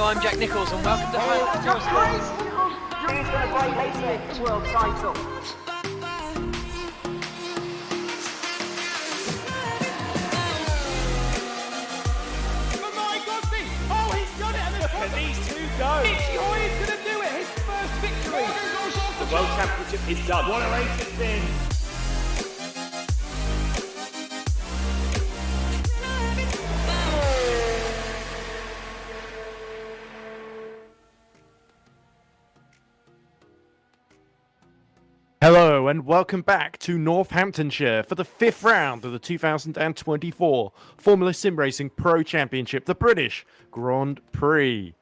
I'm Jack Nichols and welcome to He's going to break Hayesmith's world title. Oh, he's done it! And look at these two go! He's going to do it! His first victory! The World Championship is done. What a race it's been! Hello and welcome back to Northamptonshire for the 5th round of the 2024 Formula SimRacing Pro Championship, the British Grand Prix.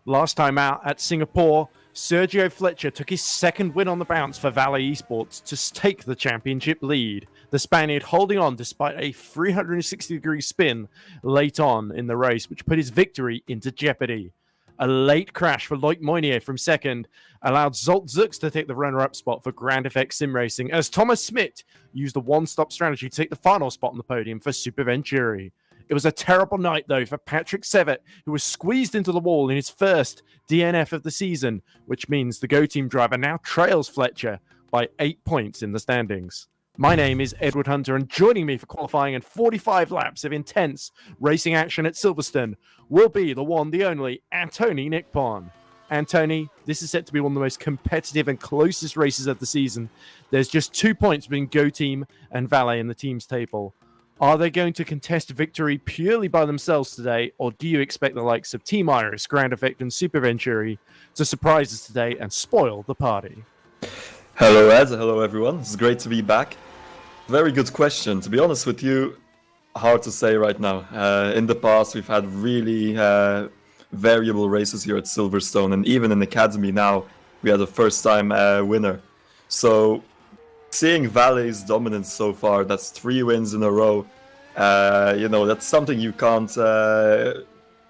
Last time out at Singapore, Sergio Fletcher took his second win on the bounce for Vale eSports to take the championship lead. The Spaniard holding on despite a 360-degree spin late on in the race, which put his victory into jeopardy. A late crash for Loic Moynier from second allowed Zolt Zux to take the runner-up spot for Rd.5 SimRacing, as Thomas Smit used a one-stop strategy to take the final spot on the podium for Super Venturi. It was a terrible night, though, for Patrick Sevet, who was squeezed into the wall in his first DNF of the season, which means the Go Team driver now trails Fletcher by 8 points in the standings. My name is Edward Hunter, and joining me for qualifying and 45 laps of intense racing action at Silverstone will be the one, the only, Antoni Nicpon. Antoni, this is set to be one of the most competitive and closest races of the season. There's just 2 points between Go Team and Vale in the team's table. Are they going to contest victory purely by themselves today, or do you expect the likes of Team Iris, Grand Effect, and Super Venturi to surprise us today and spoil the party? Hello Ed, hello everyone. It's great to be back. Very good question. To be honest with you, hard to say right now. In the past, we've had really variable races here at Silverstone, and even in Academy now, we had a first-time winner. So, seeing Vale's dominance so far, that's 3 wins in a row. That's something you can't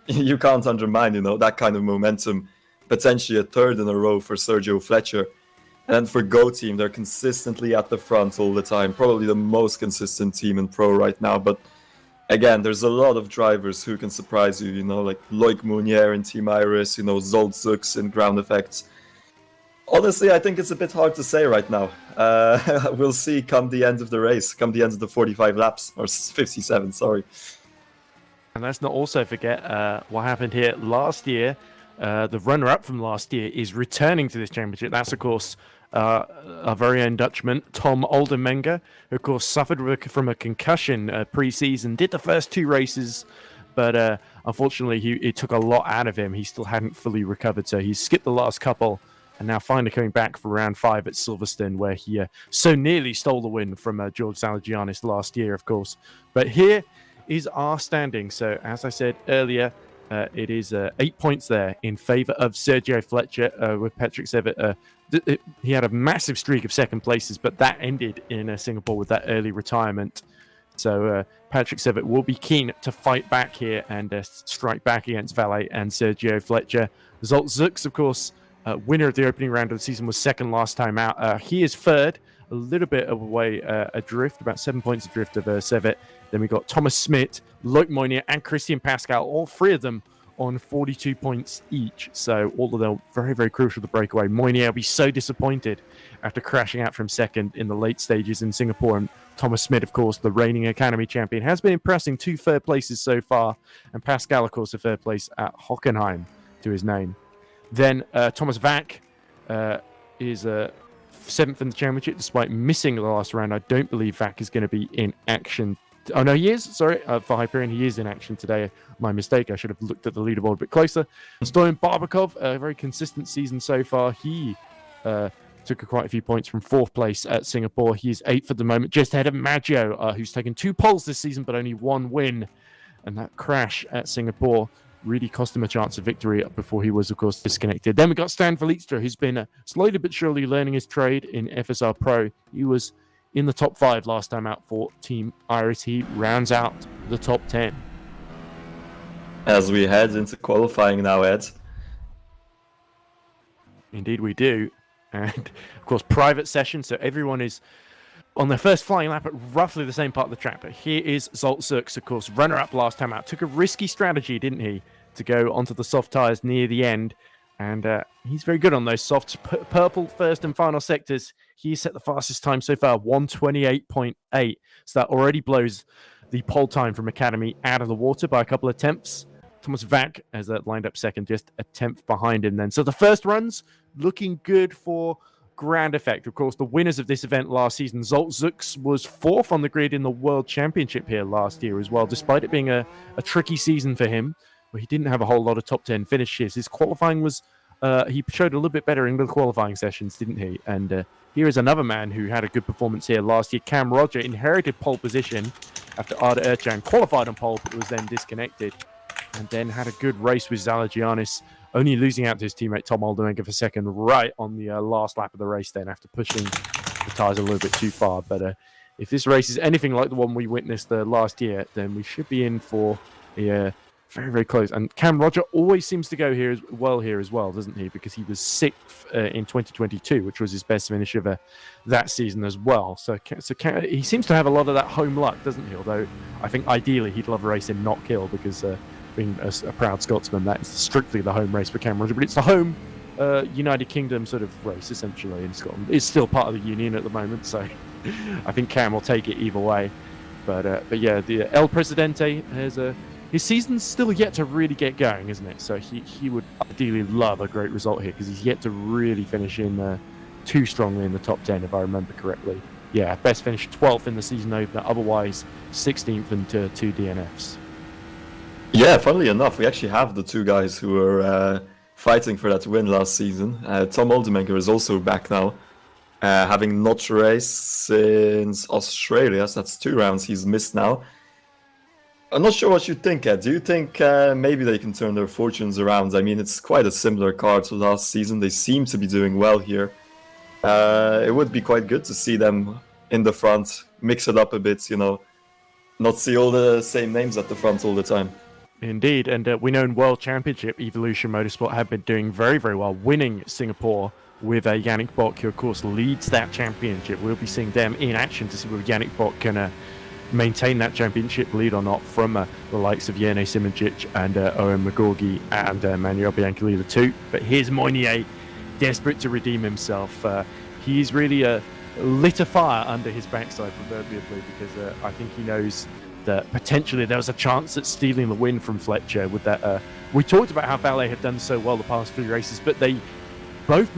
undermine. That kind of momentum. Potentially a 3rd in a row for Sergio Fletcher. And for Go Team, they're consistently at the front all the time. Probably the most consistent team in Pro right now. But again, there's a lot of drivers who can surprise you, like Loic Mounier in Team Iris, Zolt Zux in Ground Effects. Honestly, I think it's a bit hard to say right now. We'll see come the end of the race, come the end of the 45 laps, or 57, sorry. And let's not also forget what happened here last year. The runner-up from last year is returning to this championship. That's, of course, our very own Dutchman, Tom Oldenmenger, who, of course, suffered from a concussion pre-season, did the first 2 races, but unfortunately, it took a lot out of him. He still hadn't fully recovered, so he skipped the last couple, and now finally coming back for round 5 at Silverstone, where he so nearly stole the win from George Salagianis last year, of course. But here is our standing. So, as I said earlier, it is 8 points there in favour of Sergio Fletcher with Patrick Sevet. He had a massive streak of second places, but that ended in Singapore with that early retirement. So Patrick Sevet will be keen to fight back here and strike back against Vale and Sergio Fletcher. Zolt Zux, of course, winner of the opening round of the season, was second last time out. He is 3rd, a little bit of a way adrift, about 7 points adrift of Sevet. Then we got Thomas Smit, Loic Moynier, and Christian Pascal, all 3 of them on 42 points each. So all of them very, very crucial to breakaway. Moynier will be so disappointed after crashing out from second in the late stages in Singapore. And Thomas Smit, of course, the reigning Academy champion, has been impressing 2 third places so far. And Pascal, of course, a 3rd place at Hockenheim to his name. Then Thomas Vack is 7th in the championship, despite missing the last round. I don't believe Vack is going to be in action. Oh, no, he is. Sorry, for Hyperion, he is in action today. My mistake. I should have looked at the leaderboard a bit closer. Stoyan Barbakov, a very consistent season so far. He took quite a few points from 4th place at Singapore. He is 8th at the moment, just ahead of Maggio, who's taken 2 poles this season, but only 1 win. And that crash at Singapore really cost him a chance of victory before he was, of course, disconnected. Then we got Stan Verlietstra, who's been slowly but surely learning his trade in FSR Pro. He was in the top 5 last time out for Team Iris. He rounds out the top 10. As we head into qualifying now, Ed. Indeed we do. And, of course, private session, so everyone is on their first flying lap at roughly the same part of the track. But here is Zolt Zux, of course, runner-up last time out. Took a risky strategy, didn't he? to go onto the soft tyres near the end. And he's very good on those soft purple first and final sectors. He set the fastest time so far, 1:28.8. So that already blows the pole time from Academy out of the water by a couple of tenths. Thomas Vack has lined up second, just a tenth behind him then. So the first runs looking good for rFactor. Of course, the winners of this event last season, Zoltzux was fourth on the grid in the World Championship here last year as well, despite it being a tricky season for him, where he didn't have a whole lot of top 10 finishes. His qualifying was, he showed a little bit better in the qualifying sessions, didn't he? And here is another man who had a good performance here last year. Cam Roger inherited pole position after Arda Ercan qualified on pole, but was then disconnected. And then had a good race with Zalagianis, only losing out to his teammate Tom Oldenegger for second right on the last lap of the race then after pushing the tyres a little bit too far. But if this race is anything like the one we witnessed last year, then we should be in for a very, very close. And Cam Roger always seems to go here as well, doesn't he? Because he was sixth in 2022, which was his best finish of that season as well. So he seems to have a lot of that home luck, doesn't he? Although I think ideally he'd love a race in Not Kill because being a proud Scotsman, that is strictly the home race for Cam Roger. But it's the home United Kingdom sort of race, essentially, in Scotland. It's still part of the Union at the moment, so I think Cam will take it either way. But yeah, the El Presidente has his season's still yet to really get going, isn't it? So he would ideally love a great result here because he's yet to really finish in too strongly in the top 10, if I remember correctly. Yeah, best finish 12th in the season opener, otherwise 16th and 2 DNFs. Yeah, funnily enough, we actually have the two guys who were fighting for that win last season. Tom Oldenegger is also back now, having not raced since Australia. So that's 2 rounds he's missed now. I'm not sure what you think, Ed. Do you think maybe they can turn their fortunes around? I mean, it's quite a similar card to last season. They seem to be doing well here. It would be quite good to see them in the front, mix it up a bit, not see all the same names at the front all the time. Indeed, and we know in World Championship, Evolution Motorsport have been doing very, very well, winning Singapore with Yannick Bock, who of course leads that championship. We'll be seeing them in action to see whether Yannick Bock can maintain that championship lead or not from the likes of Jene Simoncic and Owen McGorgy and Manuel Biancalila too. But here's Moynier, desperate to redeem himself. He's really lit a fire under his backside proverbially, because I think he knows that potentially there was a chance at stealing the win from Fletcher with that. We talked about how Valet had done so well the past 3 races, but they both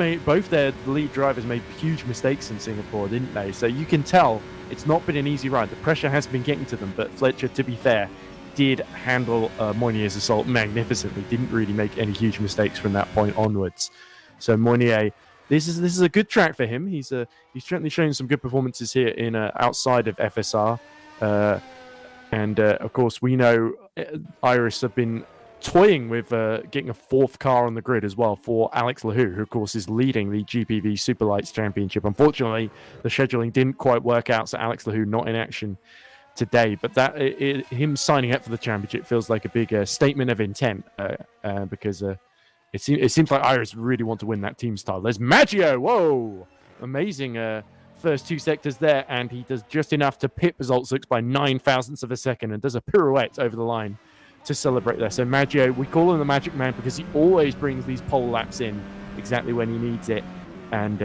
their lead drivers made huge mistakes in Singapore, didn't they? So you can tell it's not been an easy ride. The pressure has been getting to them, but Fletcher, to be fair, did handle Moynier's assault magnificently. Didn't really make any huge mistakes from that point onwards. So Moynier, this is a good track for him. He's certainly showing some good performances here in outside of FSR. And of course, we know Iris have been toying with getting a 4th car on the grid as well for Alex Lahou, who of course is leading the GPV Superlights Championship. Unfortunately, the scheduling didn't quite work out, so Alex Lahou not in action today. But him signing up for the championship feels like a big statement of intent because it seems like Iris really want to win that team's title. There's Maggio, whoa, amazing. First 2 sectors there, and he does just enough to pip Zoltzux by 9 thousandths of a second and does a pirouette over the line to celebrate there. So Maggio, we call him the Magic Man because he always brings these pole laps in exactly when he needs it, and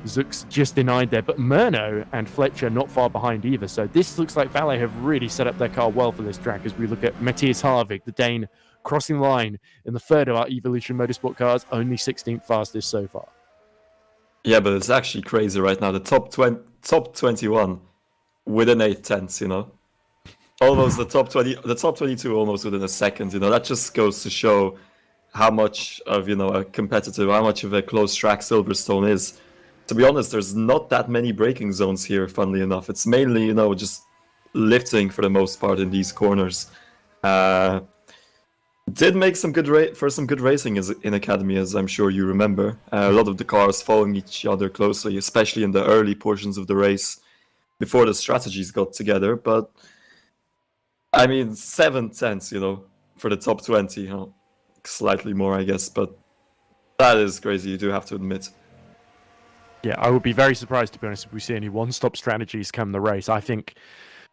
Zux just denied there. But Murno and Fletcher not far behind either, so this looks like Valet have really set up their car well for this track as we look at Matthias Harvig, the Dane, crossing the line in the third of our Evolution Motorsport cars, only 16th fastest so far. Yeah, but it's actually crazy right now. The top 21 within 8 tenths, almost the top 20, the top 22 almost within a second. That just goes to show how much of a competitive, how much of a close track Silverstone is. To be honest, there's not that many braking zones here. Funnily enough, it's mainly just lifting for the most part in these corners. Did make some good racing in Academy, as I'm sure you remember. A lot of the cars following each other closely, especially in the early portions of the race before the strategies got together. But I mean, 7 tenths, for the top 20, slightly more, I guess. But that is crazy, you do have to admit. Yeah, I would be very surprised, to be honest, if we see any one-stop strategies come the race. I think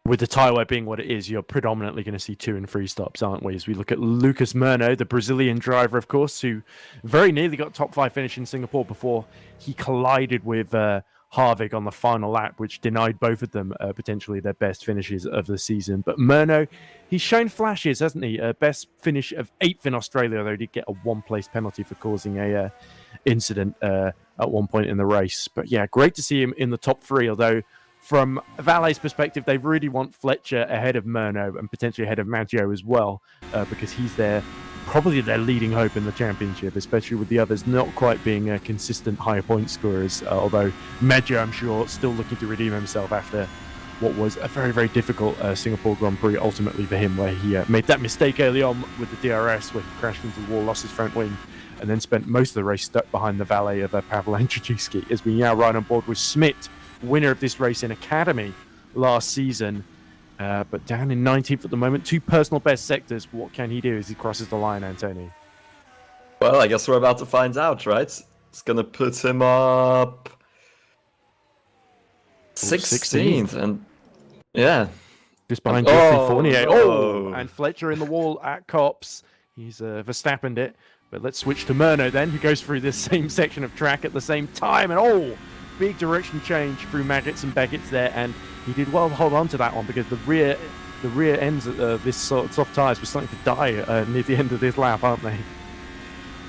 with the tyre being what it is, you're predominantly going to see 2 and 3 stops, aren't we? As we look at Lucas Murno, the Brazilian driver, of course, who very nearly got top 5 finish in Singapore before he collided with Harvick on the final lap, which denied both of them potentially their best finishes of the season. But Murno, he's shown flashes, hasn't he? Best finish of 8th in Australia, although he did get a 1-place penalty for causing a incident at one point in the race. But yeah, great to see him in the top 3, although from Vale's perspective, they really want Fletcher ahead of Murno and potentially ahead of Maggio as well, because he's probably their leading hope in the championship, especially with the others not quite being consistent higher point scorers. Although Maggio, I'm sure, still looking to redeem himself after what was a very, very difficult Singapore Grand Prix ultimately for him, where he made that mistake early on with the DRS, where he crashed into the wall, lost his front wing, and then spent most of the race stuck behind the valet of Pavel Andrzejewski, as we now ride on board with Schmidt, winner of this race in Academy last season, but down in 19th at the moment. 2 personal best sectors. What can he do as he crosses the line, Antoni? Well, I guess we're about to find out, right? It's going to put him up 16th, and yeah. Just behind Jeffrey Fournier. No. And Fletcher in the wall at Copse. He's Verstappened it. But let's switch to Murno then, who goes through this same section of track at the same time. And big direction change through Maggots and Beckett's there, and he did well to hold on to that one, because the rear ends of this sort of soft tyres were starting to die near the end of this lap, aren't they?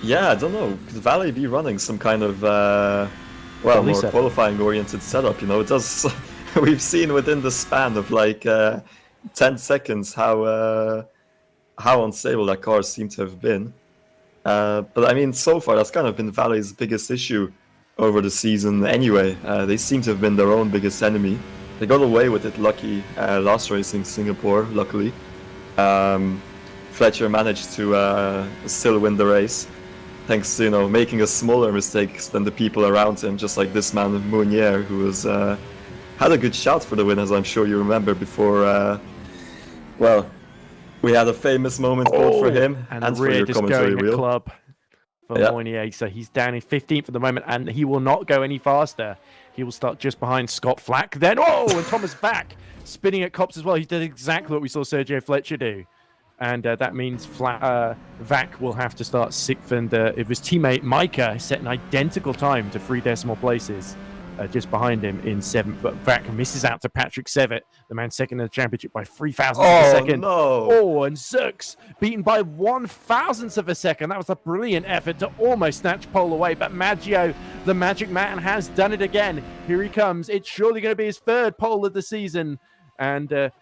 Yeah, I don't know. Could Vale be running some kind of more qualifying oriented setup? You know, it does. We've seen within the span of like 10 seconds how unstable that car seemed to have been. But I mean, so far that's kind of been Vale's biggest issue over the season anyway. They seem to have been their own biggest enemy. They got away with it lucky last race in Singapore, luckily. Fletcher managed to still win the race, thanks to making a smaller mistakes than the people around him, just like this man Mounier, who was had a good shout for the win, as I'm sure you remember before. We had a famous moment both for him and for your commentary wheel. Club. Mounier, so he's down in 15th at the moment, and he will not go any faster. He will start just behind Scott Flack. Then, and Thomas Vack spinning at Copse as well. He did exactly what we saw Sergio Fletcher do, and that means Vack will have to start 6th. And if his teammate Micah set an identical time to 3 decimal places, just behind him in 7th, but Vack misses out to Patrick Sevitt, the man second in the championship by 3,000ths of a second. No. And Zux beaten by 1,000th of a second. That was a brilliant effort to almost snatch pole away, but Maggio, the Magic Man, has done it again. Here he comes. It's surely going to be his 3rd pole of the season. And what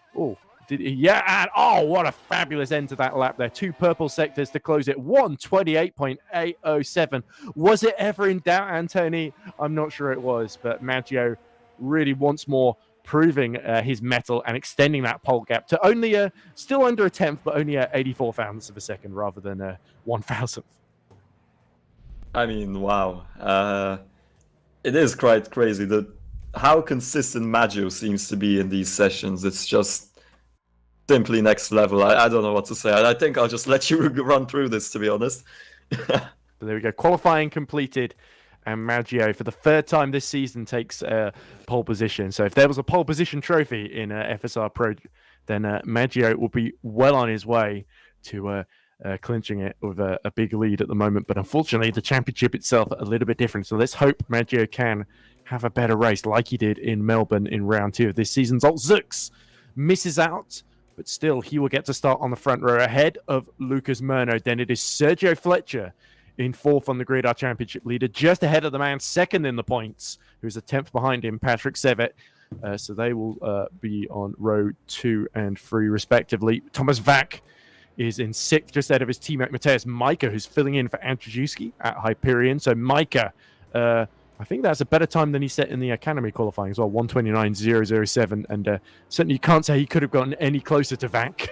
a fabulous end to that lap there. 2 purple sectors to close it. 1:28.807. Was it ever in doubt, Antoni? I'm not sure it was, but Maggio really once more proving his mettle and extending that pole gap to only still under a 10th, but only 84,000ths of a second rather than 1,000th. I mean, wow. It is quite crazy how consistent Maggio seems to be in these sessions. It's just simply next level. I don't know what to say. I think I'll just let you run through this, to be honest. So there we go. Qualifying completed, and Maggio, for the 3rd time this season, takes pole position. So if there was a pole position trophy in FSR Pro, then Maggio will be well on his way to clinching it with a big lead at the moment. But unfortunately, the championship itself a little bit different. So let's hope Maggio can have a better race like he did in Melbourne in round 2 of this season. Zux misses out, but still he will get to start on the front row ahead of Lucas Murno. Then it is Sergio Fletcher in 4th on the grid, our championship leader, just ahead of the man 2nd in the points, who's a 10th behind him, Patrick Sevitt. So they will be on row 2 and 3 respectively. Thomas Vack is in 6th, just ahead of his teammate Mateusz Micah, who's filling in for Andrzejewski at Hyperion. So Micah, I think that's a better time than he set in the Academy qualifying as well, 1:29.007. And certainly you can't say he could have gotten any closer to Vac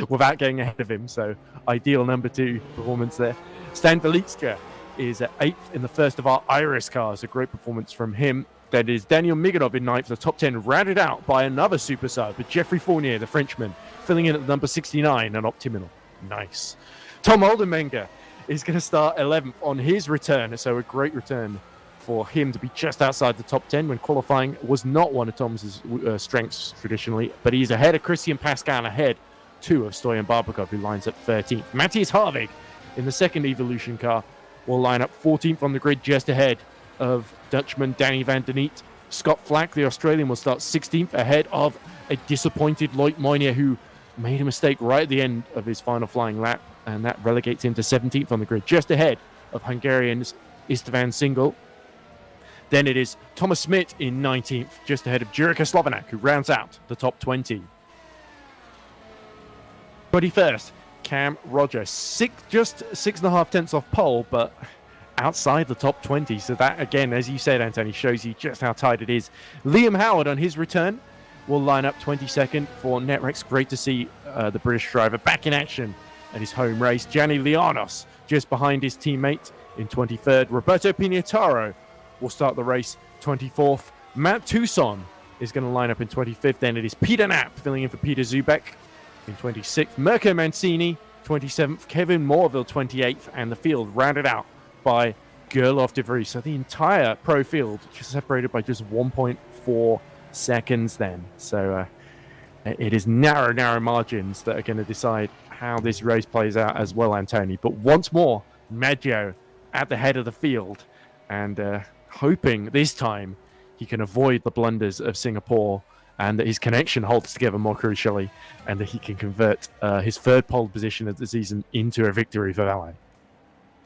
without getting ahead of him. So ideal number 2 performance there. Stan Velitska is 8th in the first of our Iris cars. A great performance from him. That is Daniel Miganov in 9th. The top 10 rounded out by another super sub, but Jeffrey Fournier, the Frenchman, filling in at number 69 and Optiminal. Nice. Tom Oldenmenger is going to start 11th on his return. So a great return for him to be just outside the top 10 when qualifying was not one of Tom's strengths traditionally, but he's ahead of Christian Pascal, ahead too of Stoyan Barbakov, who lines up 13th. Matthias Harvig in the second Evolution car will line up 14th on the grid, just ahead of Dutchman Danny van der Niet. Scott Flack, the Australian, will start 16th, ahead of a disappointed Loic Meunier, who made a mistake right at the end of his final flying lap, and that relegates him to 17th on the grid, just ahead of Hungarian's Istvan Single. Then it is Thomas Smit in 19th, just ahead of Jurika Slovanak, who rounds out the top 20. 21st, Cam Rogers, just 6.5 tenths off pole, but outside the top 20. So that, again, as you said, Antoni, shows you just how tight it is. Liam Howard on his return will line up 22nd for Netrex. Great to see the British driver back in action at his home race. Gianni Lianos just behind his teammate in 23rd. Roberto Pignataro will start the race 24th. Matt Toussaint is going to line up in 25th. Then it is Peter Knapp filling in for Peter Zubek in 26th. Mirko Mancini 27th. Kevin Morville 28th. And the field rounded out by Gerlof de Vries. So the entire pro field just separated by just 1.4 seconds then. So it is narrow margins that are going to decide how this race plays out as well, Antoni. But once more, Maggio at the head of the field, and hoping this time he can avoid the blunders of Singapore, and that his connection holds together more crucially, and that he can convert his third pole position of the season into a victory for Valle.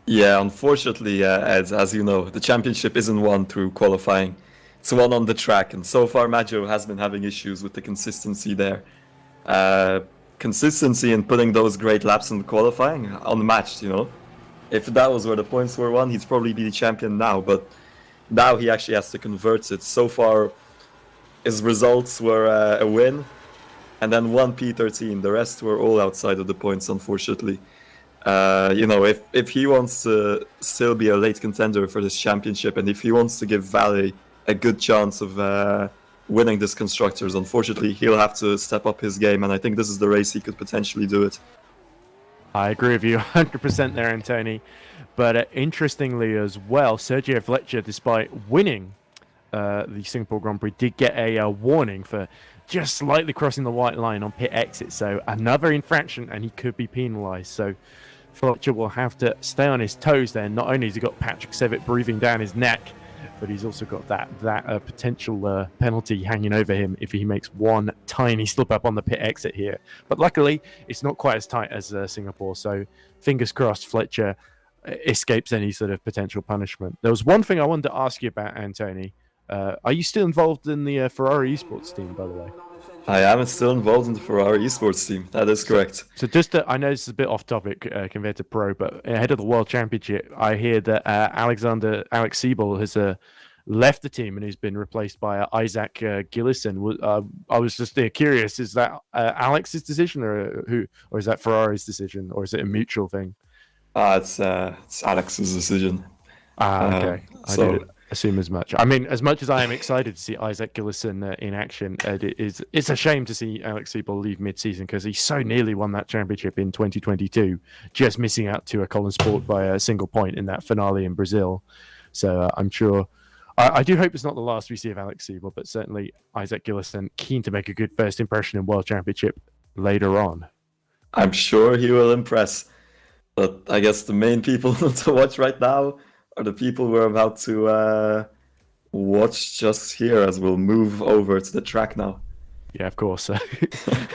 Yeah, unfortunately, Ed, as you know, the championship isn't won through qualifying. It's won on the track, and so far Maggio has been having issues with the consistency there. Consistency in putting those great laps in qualifying, unmatched, you know. If that was where the points were won, he'd probably be the champion now, but now he actually has to convert it. So far, his results were a win, and then one P13. The rest were all outside of the points, unfortunately. You know, if he wants to still be a late contender for this championship, and if he wants to give Valle a good chance of winning this Constructors, unfortunately, he'll have to step up his game, and I think this is the race he could potentially do it. I agree with you 100% there, Antoni. But interestingly as well, Sergio Fletcher, despite winning the Singapore Grand Prix, did get a warning for just slightly crossing the white line on pit exit. So another infraction, and he could be penalised. So Fletcher will have to stay on his toes then. Not only has he got Patrick Sevitt breathing down his neck, but he's also got that potential penalty hanging over him if he makes one tiny slip up on the pit exit here. But luckily, it's not quite as tight as Singapore, so fingers crossed Fletcher escapes any sort of potential punishment. There was one thing I wanted to ask you about, Antoni. Are you still involved in the Ferrari eSports team, by the way? I am still involved in the Ferrari eSports team. That is correct. So just I know this is a bit off topic compared to pro, but ahead of the World Championship, I hear that Alex Siebel has left the team and he's been replaced by Isaac Gillison. I was just curious: is that Alex's decision, or is that Ferrari's decision, or is it a mutual thing? It's Alex's decision. Okay. I did assume as much. I mean, as much as I am excited to see Isaac Gillison in action, it's a shame to see Alex Siebel leave mid-season, because he so nearly won that championship in 2022, just missing out to a Colin Sport by a single point in that finale in Brazil. So I'm sure, I do hope it's not the last we see of Alex Siebel, but certainly Isaac Gillison keen to make a good first impression in World Championship later on. I'm sure he will impress, but I guess the main people to watch right now are the people we're about to watch just here, as we'll move over to the track now. Yeah, of course.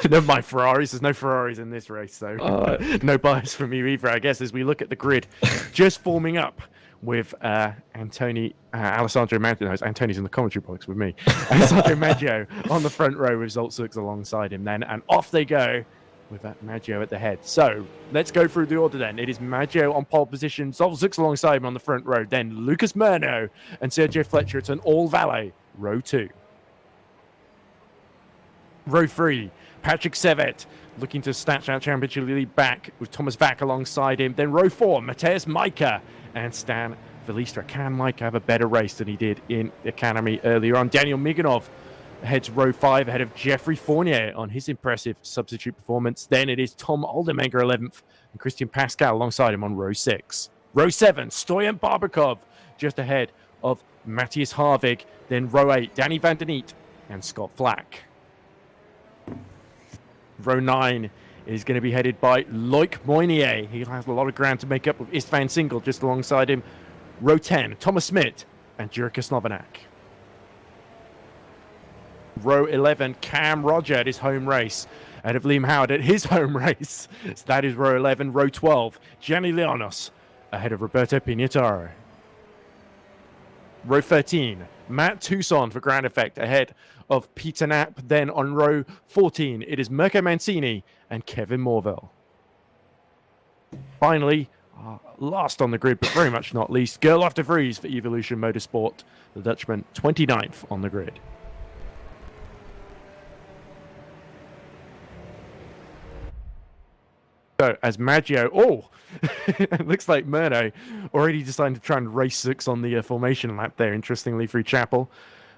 Never mind Ferraris. There's no Ferraris in this race, so no bias from you either, I guess, as we look at the grid just forming up with Antoni, Alessandro Maggio. Antoni's in the commentary box with me. Alessandro Maggio on the front row with Zoltzuks alongside him then, and off they go with that Maggio at the head. So let's go through the order then. It is Maggio on pole position, Zoltzuks alongside him on the front row, then Lucas Murno and Sergio Fletcher. It's an all Valle, row 2. Row 3, Patrick Sevet looking to snatch out championship lead back with Thomas Vack alongside him. Then row 4, Mateusz Majka and Stan Velistra. Can Majka have a better race than he did in the Academy earlier on? Daniel Miganov heads row 5 ahead of Jeffrey Fournier on his impressive substitute performance. Then it is Tom Oldenmaker 11th and Christian Pascal alongside him on row 6. Row 7, Stoyan Barbakov just ahead of Matthias Harvig, then row 8, Danny van der Neet and Scott Flack. Row 9 is going to be headed by Loic Moynier. He has a lot of ground to make up with Istvan Single just alongside him. Row 10, Thomas Smith and Jurka Slovenak. Row 11, Cam Roger at his home race. Ahead of Liam Howard at his home race. So that is row 11. Row 12, Gianni Leonos ahead of Roberto Pignataro. Row 13, Matt Toussaint for Grand Effect ahead of Peter Knapp. Then on row 14, it is Mirko Mancini and Kevin Morville. Finally, last on the grid, but very much not least, Gerlof de Vries for Evolution Motorsport, the Dutchman, 29th on the grid. So, as Maggio, it looks like Murno already decided to try and race Zux on the formation lap there, interestingly, through Chapel.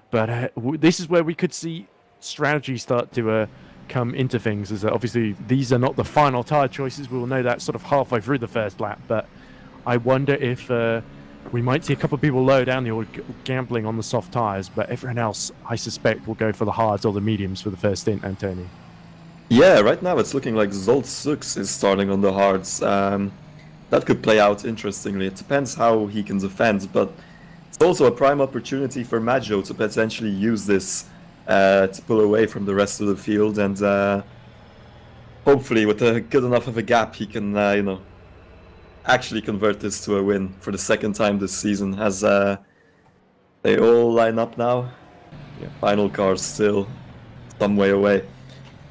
But this is where we could see strategy start to come into things, as obviously these are not the final tyre choices. We will know that sort of halfway through the first lap, but I wonder if we might see a couple of people low down the order gambling on the soft tyres, but everyone else, I suspect, will go for the hards or the mediums for the first stint, Antoni. Yeah, right now it's looking like Zsolt Zux is starting on the hards. That could play out interestingly. It depends how he can defend, but it's also a prime opportunity for Maggio to potentially use this to pull away from the rest of the field, and hopefully with a good enough of a gap he can, actually convert this to a win for the second time this season, as they all line up now. Yeah. Final car's still some way away.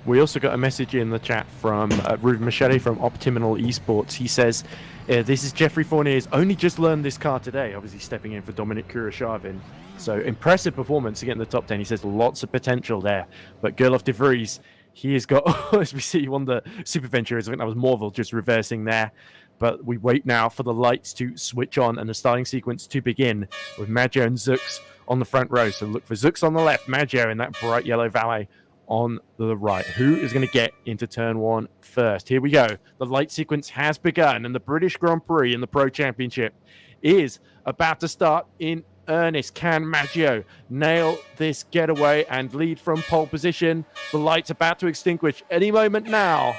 We also got a message in the chat from Ruben Machete from Optimal Esports. He says, this is Jeffrey Fournier's only just learned this car today, obviously stepping in for Dominic Kurashavin. So impressive performance to get in the top 10. He says lots of potential there. But Gerlof de Vries, he has got, as we see, one of the Super Ventures. I think that was Morville just reversing there. But we wait now for the lights to switch on and the starting sequence to begin with Maggio and Zux on the front row. So look for Zux on the left, Maggio in that bright yellow valet on the right. Who is going to get into turn 1 first? Here we go. The light sequence has begun, and the British Grand Prix in the Pro Championship is about to start in earnest. Can Maggio nail this getaway and lead from pole position? The light's about to extinguish any moment now.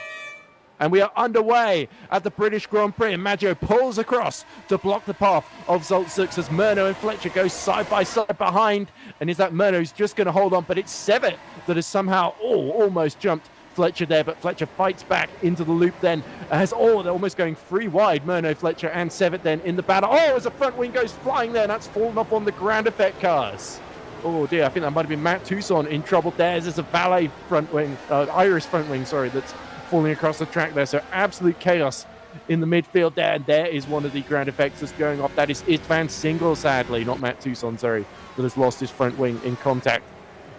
And we are underway at the British Grand Prix, and Maggio pulls across to block the path of Zsolt Zux as Murno and Fletcher go side by side behind. And is that Murno who's just going to hold on, but it's Sevet that has somehow almost jumped Fletcher there, but Fletcher fights back into the loop then. They're almost going 3 wide, Murno, Fletcher and Sevet then in the battle. As the front wing goes flying there, and that's fallen off on the Grand Effect cars. Oh dear, I think that might have been Matt Toussaint in trouble there. There's a Valet front wing, Iris front wing, that's falling across the track there. So absolute chaos in the midfield there. And there is one of the Grand Effects that's going off. That is Istvan Single, sadly, not Matt Toussaint, that has lost his front wing in contact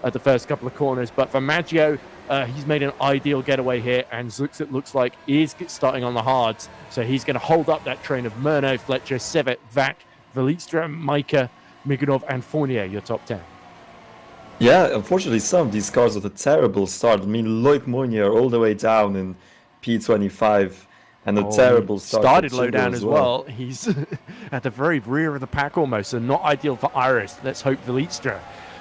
at the first couple of corners. But for Maggio, he's made an ideal getaway here. And Zux, it looks like, is starting on the hards. So he's going to hold up that train of Murno, Fletcher, Sevet, Vac, Valistra, Micah, Migunov, and Fournier, your top 10. Yeah, unfortunately, some of these cars with a terrible start. I mean, Loic Moynier all the way down in P25, and a terrible start. Started low down as well. He's at the very rear of the pack almost, so not ideal for Iris. Let's hope Valistra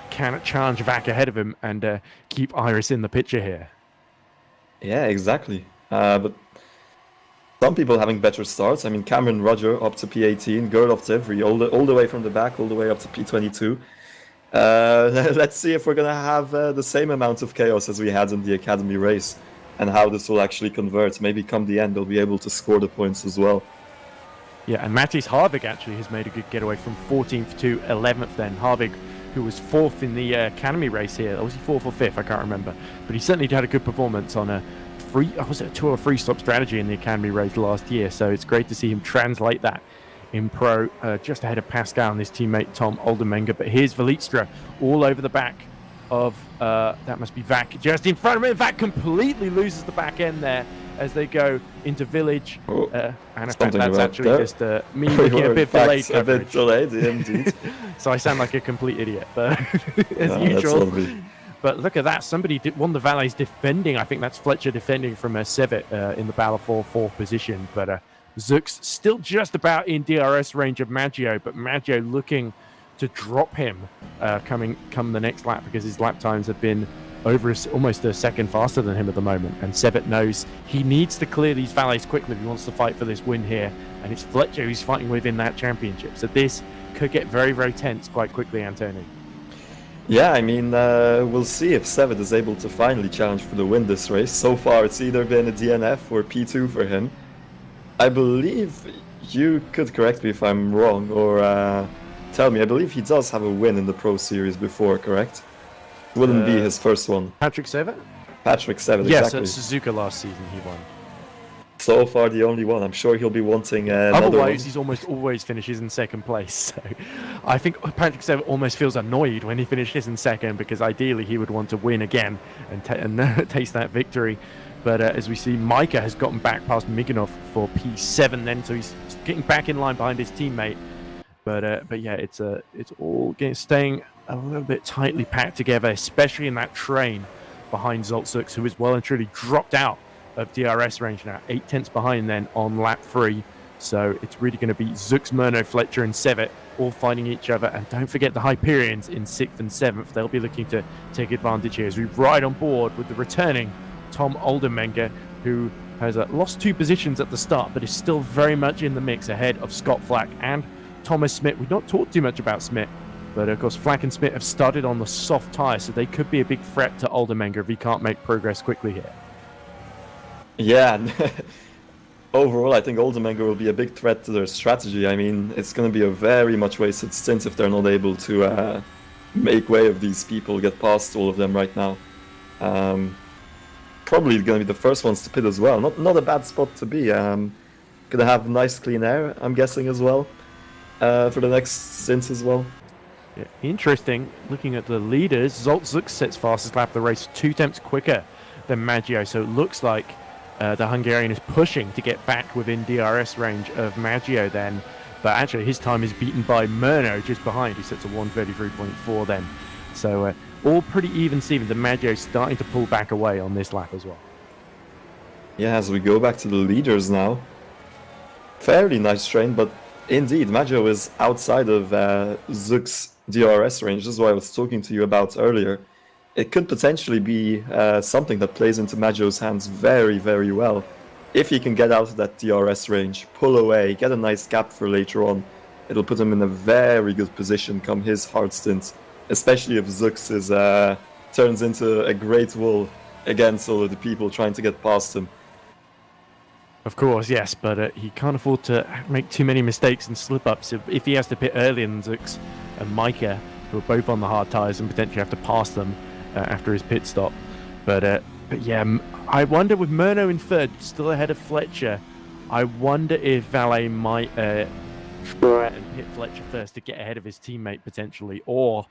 can challenge Vac ahead of him and keep Iris in the picture here. Yeah, exactly. But some people having better starts. I mean, Cameron Roger up to P18, Gerlof de Vries all the way from the back, all the way up to P22. Let's see if we're going to have the same amount of chaos as we had in the Academy race, and how this will actually convert. Maybe come the end, they'll be able to score the points as well. Yeah, and Matthias Harvig actually has made a good getaway from 14th to 11th then. Harvig, who was 4th in the Academy race here. Or was he 4th or 5th? I can't remember. But he certainly had a good performance on a 2 or 3 stop strategy in the Academy race last year. So it's great to see him translate that in Pro, just ahead of Pascal and his teammate Tom Oldenmenger. But here's Valistra all over the back of, that must be Vac, just in front of him. Vac completely loses the back end there as they go into Village. And in fact, that's actually just me looking a bit delayed. A bit delayed, indeed. So I sound like a complete idiot, but as usual. But look at that. Somebody one of the valets defending. I think that's Fletcher defending from Sevet in the battle for 4th position. But Zux still just about in DRS range of Maggio, but Maggio looking to drop him come the next lap, because his lap times have been over almost a second faster than him at the moment. And Sevet knows he needs to clear these valleys quickly if he wants to fight for this win here. And it's Fletcher he's fighting with in that championship. So this could get very, very tense quite quickly, Antoni. Yeah, I mean, we'll see if Sevet is able to finally challenge for the win this race. So far, it's either been a DNF or P2 for him. I believe, you could correct me if I'm wrong, or tell me, I believe he does have a win in the Pro Series before, correct? Wouldn't be his first one. Patrick Sevet? Patrick Sevet, yes, exactly. Yes, at Suzuka last season he won. So far, the only one. I'm sure he'll be wanting another one. Otherwise, he's almost always finishes in second place. So I think Patrick Sevet almost feels annoyed when he finishes in second, because ideally he would want to win again and taste that victory. But as we see, Micah has gotten back past Miganov for P7 then, so he's getting back in line behind his teammate. But yeah, it's all staying a little bit tightly packed together, especially in that train behind Zoltzuks, who is well and truly dropped out of DRS range now, 8/10 behind then on lap 3. So it's really going to be Zux, Murno, Fletcher and Sevet all fighting each other. And don't forget the Hyperions in 6th and 7th. They'll be looking to take advantage here as we ride on board with the returning Tom Oldenmenger, who has lost 2 positions at the start, but is still very much in the mix ahead of Scott Flack and Thomas Smith. We've not talked too much about Smith, but of course Flack and Smith have started on the soft tyre, so they could be a big threat to Oldenmenger if he can't make progress quickly here. Yeah, overall, I think Oldenmenger will be a big threat to their strategy. I mean, it's going to be a very much wasted stint if they're not able to make way of these people, get past all of them right now. Probably going to be the first ones to pit as well. Not a bad spot to be. Going to have nice clean air, I'm guessing, as well, for the next stint as well. Yeah, interesting, looking at the leaders, Zoltzuk sets fastest lap of the race, 2 temps quicker than Maggio, so it looks like the Hungarian is pushing to get back within DRS range of Maggio then, but actually his time is beaten by Murno just behind, who sets a 1:33.4 then. So all pretty even Steven, the Maggio starting to pull back away on this lap as well. Yeah, as we go back to the leaders now, fairly nice train, but indeed Maggio is outside of Zug's DRS range. This is what I was talking to you about earlier. It could potentially be something that plays into Maggio's hands very, very well. If he can get out of that DRS range, pull away, get a nice gap for later on, it'll put him in a very good position come his hard stint, especially if Zux turns into a great wall against all of the people trying to get past him. Of course, yes, but he can't afford to make too many mistakes and slip-ups. If he has to pit earlier than Zux and Micah, who are both on the hard tyres, and potentially have to pass them after his pit stop. But yeah, I wonder, with Murno in third, still ahead of Fletcher, I wonder if Valet might try and hit Fletcher first to get ahead of his teammate potentially, or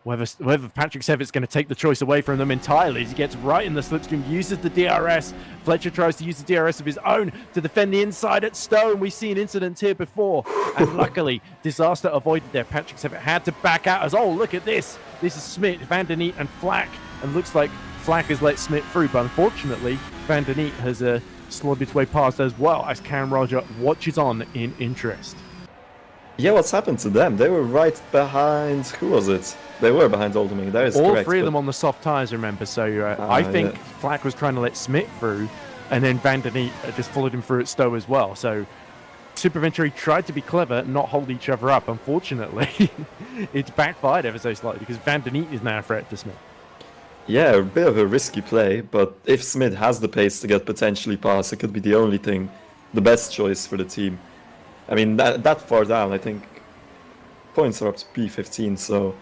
whether Patrick Sevet's going to take the choice away from them entirely as he gets right in the slipstream, uses the DRS. Fletcher tries to use the DRS of his own to defend the inside at Stone. We've seen incidents here before, and luckily, disaster avoided there. Patrick Sevet had to back out as, oh, look at this. This is Smit, Van der Neet, and Flack, and looks like Flack has let Smit through, but unfortunately, Van der Neet has slogged its way past as well as Cam Roger watches on in interest. Yeah, what's happened to them? They were right behind, who was it? They were behind Oldenmenger, that is all correct. All 3 of them on the soft tyres, remember, so I think Flack was trying to let Smit through, and then Van der Neet just followed him through at Stowe as well, so Super Venturi tried to be clever, not hold each other up. Unfortunately, it's backfired ever so slightly because Van der Neet is now a threat to Smit. Yeah, a bit of a risky play, but if Smit has the pace to get potentially past, it could be the only thing, the best choice for the team. I mean, that far down, I think points are up to P15, so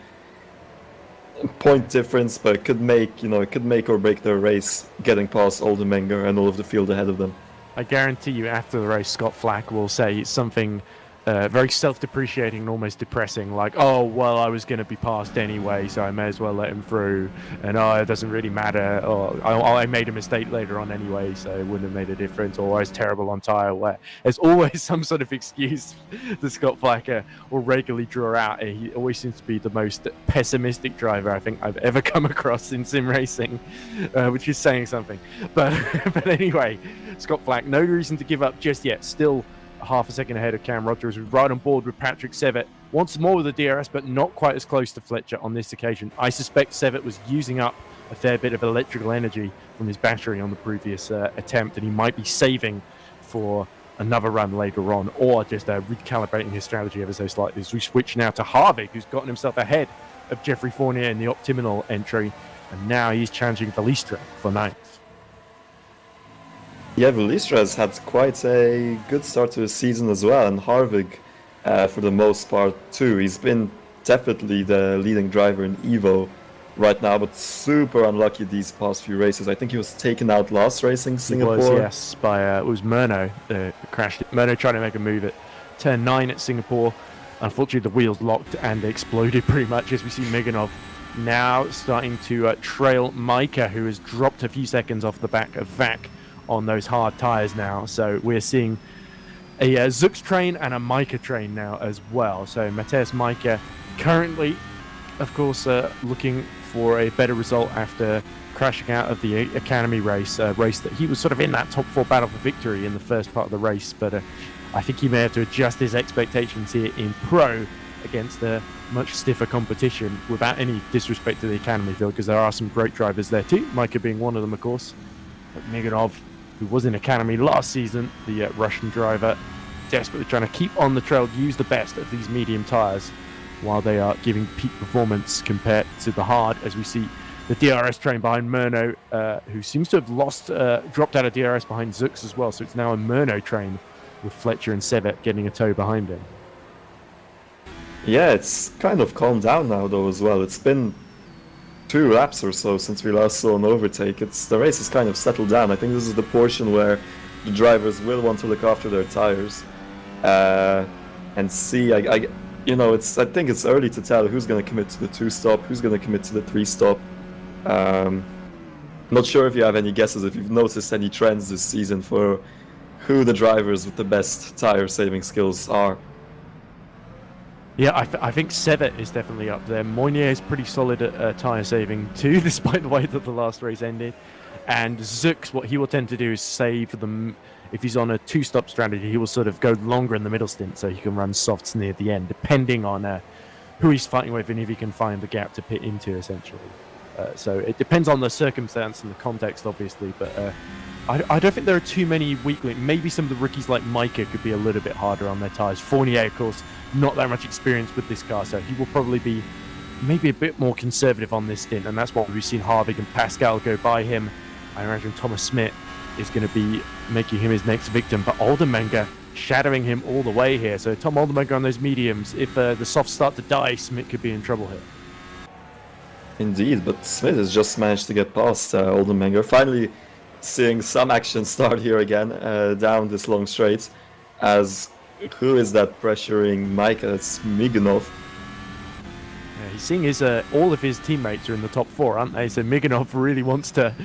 point difference, but it could make, it could make or break their race getting past Oldenmenger and all of the field ahead of them. I guarantee you after the race, Scott Flack will say something very self-depreciating and almost depressing, like, oh, well, I was going to be passed anyway, so I may as well let him through, and oh, it doesn't really matter, or I made a mistake later on anyway, so it wouldn't have made a difference, or I was terrible on tyre wear. There's always some sort of excuse that Scott Flack will regularly draw out. He always seems to be the most pessimistic driver I think I've ever come across in sim racing, which is saying something. But anyway, Scott Flack, no reason to give up just yet, still half a second ahead of Cam Roger as we ride on board with Patrick Sevet once more with the DRS, but not quite as close to Fletcher on this occasion. I suspect Sevet was using up a fair bit of electrical energy from his battery on the previous attempt, and he might be saving for another run later on, or just recalibrating his strategy ever so slightly. As we switch now to Harvick, who's gotten himself ahead of Jeffrey Fournier in the optimal entry, and now he's challenging Velistra for 9th. Yeah, Velistra has had quite a good start to the season as well, and Harvick, for the most part too. He's been definitely the leading driver in Evo right now, but super unlucky these past few races. I think he was taken out last race in Singapore. He was, yes, by it was Murno crashed. Murno trying to make a move at turn 9 at Singapore. Unfortunately, the wheels locked and exploded pretty much, as we see Miganov now starting to trail Micah, who has dropped a few seconds off the back of Vac on those hard tyres now. So we're seeing a Zux train and a Micah train now as well. So Mateus Micah currently, of course, looking for a better result after crashing out of the Academy race, a race that he was sort of in that top 4 battle for victory in the first part of the race. But I think he may have to adjust his expectations here in Pro against a much stiffer competition, without any disrespect to the Academy field, because there are some great drivers there too, Micah being one of them, of course. But Miganov, who was in Academy last season, the Russian driver, desperately trying to keep on the trail, use the best of these medium tyres while they are giving peak performance compared to the hard, as we see the DRS train behind Murno, who seems to have dropped out of DRS behind Zux as well. So it's now a Murno train with Fletcher and Sevet getting a tow behind him. Yeah, it's kind of calmed down now though as well. It's been 2 laps or so since we last saw an overtake. The race has kind of settled down. I think this is the portion where the drivers will want to look after their tires and see. I think it's early to tell who's going to commit to the 2-stop, who's going to commit to the 3-stop. Not sure if you have any guesses, if you've noticed any trends this season for who the drivers with the best tire saving skills are. Yeah, I think Sevet is definitely up there. Moynier is pretty solid at tyre saving too, despite the way that the last race ended. And Zux, what he will tend to do is save them. If he's on a 2-stop strategy, he will sort of go longer in the middle stint so he can run softs near the end, depending on who he's fighting with and if he can find the gap to pit into, essentially. So it depends on the circumstance and the context, obviously, but I don't think there are too many weak links. Maybe some of the rookies like Micah could be a little bit harder on their tyres. Fournier, of course, not that much experience with this car, so he will probably be maybe a bit more conservative on this stint, and that's what we've seen Harvick and Pascal go by him. I imagine Thomas Smith is going to be making him his next victim, but Oldenmenger shadowing him all the way here. So Tom Oldenmenger on those mediums, if the softs start to die, Smith could be in trouble here. Indeed, but Smith has just managed to get past Oldenmenger. Finally seeing some action start here again down this long straight, as who is that pressuring Micah? It's Miganov. Yeah, he's seeing all of his teammates are in the top 4, aren't they? So Miganov really wants to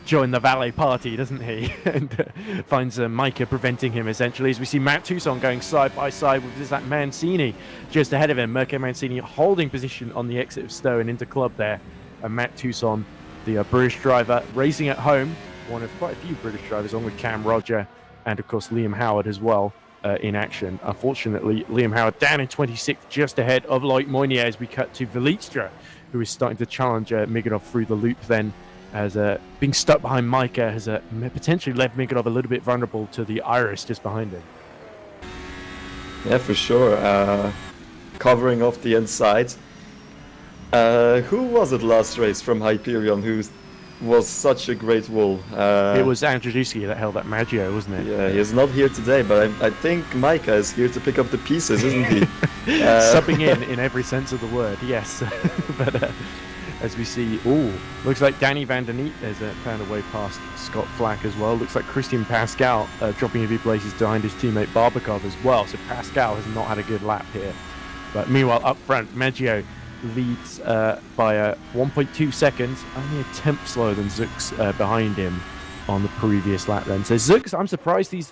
join the valet party, doesn't he? And finds Micah preventing him, essentially, as we see Matt Toussaint going side by side with that Mancini just ahead of him. Mirko Mancini holding position on the exit of Stowe and into club there. And Matt Toussaint, the British driver, racing at home, one of quite a few British drivers, along with Cam Roger and, of course, Liam Howard as well in action. Unfortunately, Liam Howard down in 26th, just ahead of Loic Moynier, as we cut to Velistra, who is starting to challenge Miganov through the loop then, as being stuck behind Micah has potentially left Miganov a little bit vulnerable to the Iris just behind him. Yeah, for sure. Covering off the inside. Who was it last race from Hyperion who was such a great wall? It was Andrzejewski that held that Maggio, wasn't it? Yeah, he is not here today, but I think Micah is here to pick up the pieces, isn't he? Subbing in every sense of the word, yes. But as we see, looks like Danny van der Neet has found a way past Scott Flack as well. Looks like Christian Pascal dropping a few places behind his teammate Barbakov as well. So Pascal has not had a good lap here. But meanwhile, up front, Maggio leads by 1.2 seconds, only a tenth slower than Zux behind him on the previous lap then. So Zux, I'm surprised he's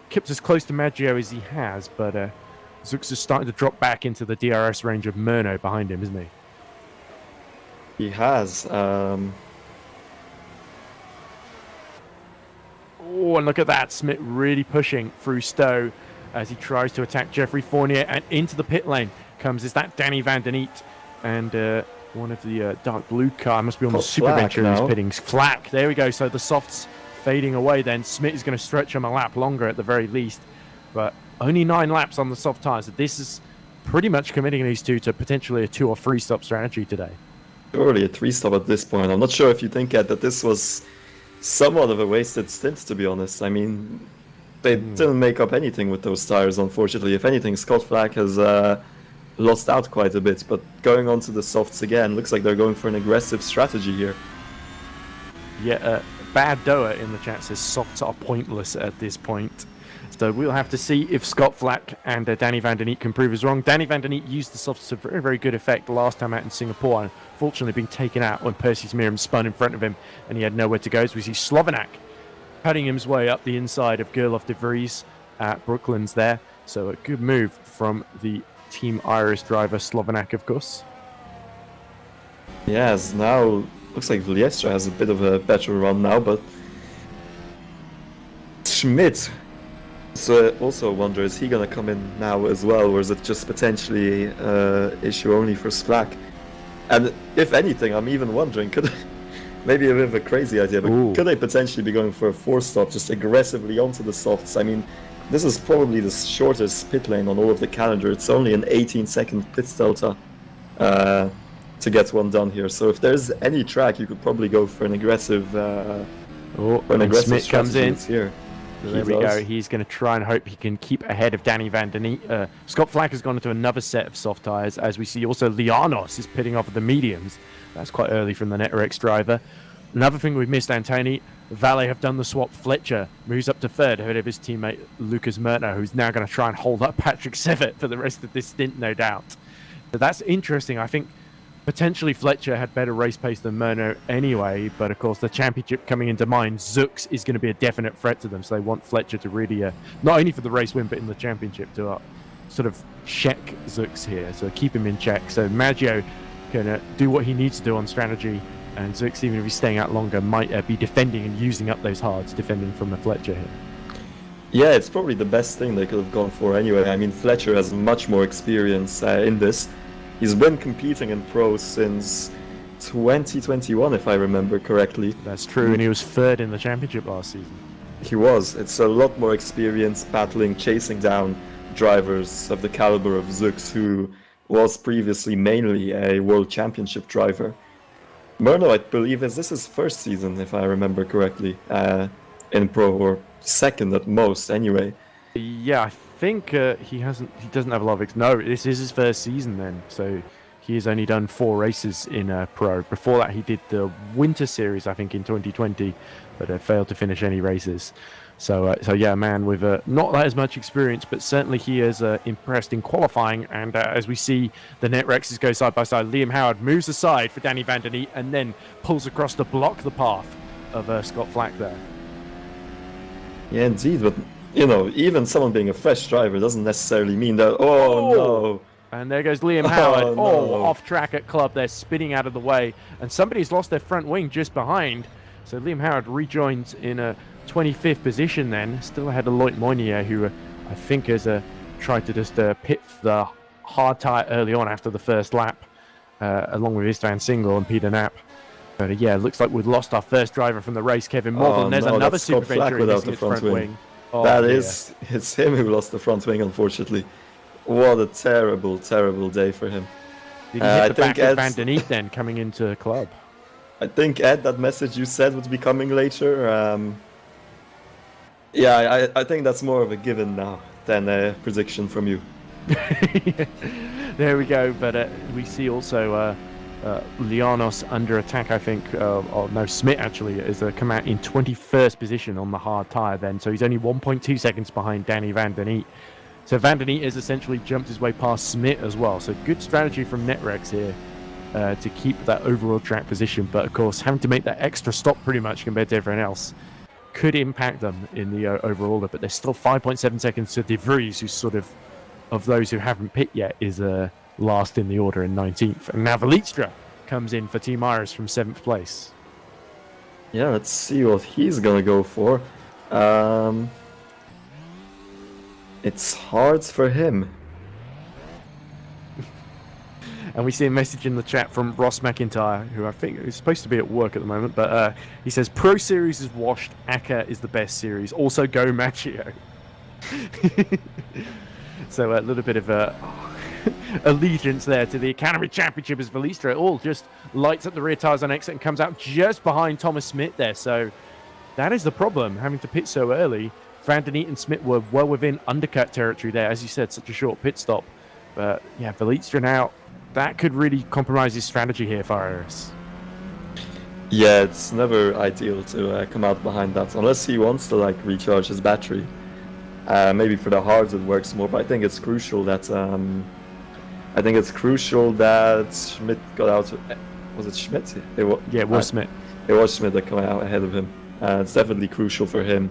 kept as close to Maggio as he has, but Zux is starting to drop back into the DRS range of Murno behind him, isn't he? He has. Oh, and look at that. Smith really pushing through Stowe as he tries to attack Jeffrey Fournier and into the pit lane. comes. Is that Danny Van Den Eet and one of the dark blue car? Must be on the Got Super Flack Venture who's now. pitting. Flack, there we go. So the softs fading away then. Smith is going to stretch him a lap longer at the very least. But only 9 laps on the soft tyres. So this is pretty much committing these two to potentially a 2 or 3 stop strategy today. Surely a 3-stop at this point. I'm not sure if you think, Ed, that this was somewhat of a wasted stint, to be honest. I mean, they didn't make up anything with those tires, unfortunately. If anything, Scott Flack has lost out quite a bit. But going on to the softs again, looks like they're going for an aggressive strategy here. Yeah, Bad Doa in the chat says softs are pointless at this point. So we'll have to see if Scott Flack and Danny Van Den Eet can prove us wrong. Danny Van Den Eet used the softs to very, very good effect last time out in Singapore, unfortunately being taken out when Percy Smearum spun in front of him and he had nowhere to go. So we see Slovenak cutting his way up the inside of Gerlof de Vries at Brooklands there. So a good move from the Team Iris driver, Slovenak, of course. Yes, now looks like Vliestra has a bit of a better run now, but Schmidt. So I also wonder, is he gonna come in now as well, or is it just potentially issue only for Flack? And if anything, I'm even wondering, could maybe a bit of a crazy idea, but could they potentially be going for a 4-stop, just aggressively onto the softs? I mean, this is probably the shortest pit lane on all of the calendar. It's only an 18-second pit delta to get one done here. So if there's any track, you could probably go for an aggressive, Smith comes in here. There we go. He's going to try and hope he can keep ahead of Danny Van Den Eet. Scott Flack has gone into another set of soft tyres, as we see also Lianos is pitting off of the mediums. That's quite early from the Netrex driver. Another thing we've missed, Antoni, Valet have done the swap. Fletcher moves up to third ahead of his teammate Lucas Mertner, who's now going to try and hold up Patrick Sevitt for the rest of this stint, no doubt. So that's interesting. I think potentially Fletcher had better race pace than Merno anyway, but of course the championship coming into mind, Zux is going to be a definite threat to them, so they want Fletcher to really, not only for the race win, but in the championship to sort of check Zux here, so keep him in check. So Maggio can do what he needs to do on strategy, and Zux, even if he's staying out longer, might be defending and using up those hards, defending from the Fletcher here. Yeah, it's probably the best thing they could have gone for anyway. I mean, Fletcher has much more experience in this. He's been competing in pro since 2021, if I remember correctly. That's true, and he was third in the championship last season. He was. It's a lot more experience battling, chasing down drivers of the caliber of Zux, who was previously mainly a world championship driver. Merno, I believe, is this his first season, if I remember correctly, in pro, or second at most, anyway. Yeah, I think he doesn't have a lot of no, this is his first season then, so he has only done 4 races in pro. Before that he did the winter series, I think, in 2020, but failed to finish any races. So yeah, man with not that as much experience, but certainly he is impressed in qualifying. And as we see the Netrexes go side by side, Liam Howard moves aside for Danny Van Den Eet and then pulls across to block the path of Scott Flack there. Yeah, indeed, but you know, even someone being a fresh driver doesn't necessarily mean that, oh no. And there goes Liam Howard, no. Off track at club. They're spinning out of the way. And somebody's lost their front wing just behind. So Liam Howard rejoins in a 25th position then. Still ahead of Loic Moynier, who I think has tried to just pit the hard tyre early on after the first lap, along with Istvan Single and Peter Knapp. But yeah, it looks like we've lost our first driver from the race, Kevin Morgan. There's another Super Venture without missing the its front wing. Oh, it's him who lost the front wing, unfortunately. What a terrible, terrible day for him. Did he hit the back of Van Den Eet then coming into the club? I think, Ed, that message you said would be coming later. Yeah, I think that's more of a given now than a prediction from you. There we go, but we see also Lianos under attack, I think. Smith actually is come out in 21st position on the hard tyre then, so he's only 1.2 seconds behind Danny Van Den Eet. So Van Den Eet has essentially jumped his way past Smith as well, so good strategy from Netrex here to keep that overall track position, but of course having to make that extra stop pretty much compared to everyone else could impact them in the overall order, but there's still 5.7 seconds to De Vries, who's sort of those who haven't pit yet, is last in the order in 19th. And now Vliestra comes in for Team Iris from 7th place. Yeah, let's see what he's gonna go for. It's hard for him. And we see a message in the chat from Ross McIntyre, who I think is supposed to be at work at the moment, but he says, Pro Series is washed, Aka is the best series. Also go Machio. So a little bit of allegiance there to the Academy Championship as Valistra all just lights up the rear tires on exit and comes out just behind Thomas Smith there. So that is the problem, having to pit so early. Van den Eet and Smith were well within undercut territory there. As you said, such a short pit stop. But yeah, Valistra now, that could really compromise his strategy here for Iris. Yeah, it's never ideal to come out behind that, unless he wants to like recharge his battery. Maybe for the hards it works more, but I think it's crucial that Schmidt got out. Was it Schmidt? Yeah, it was Schmidt. It was Schmidt that came out ahead of him. It's definitely crucial for him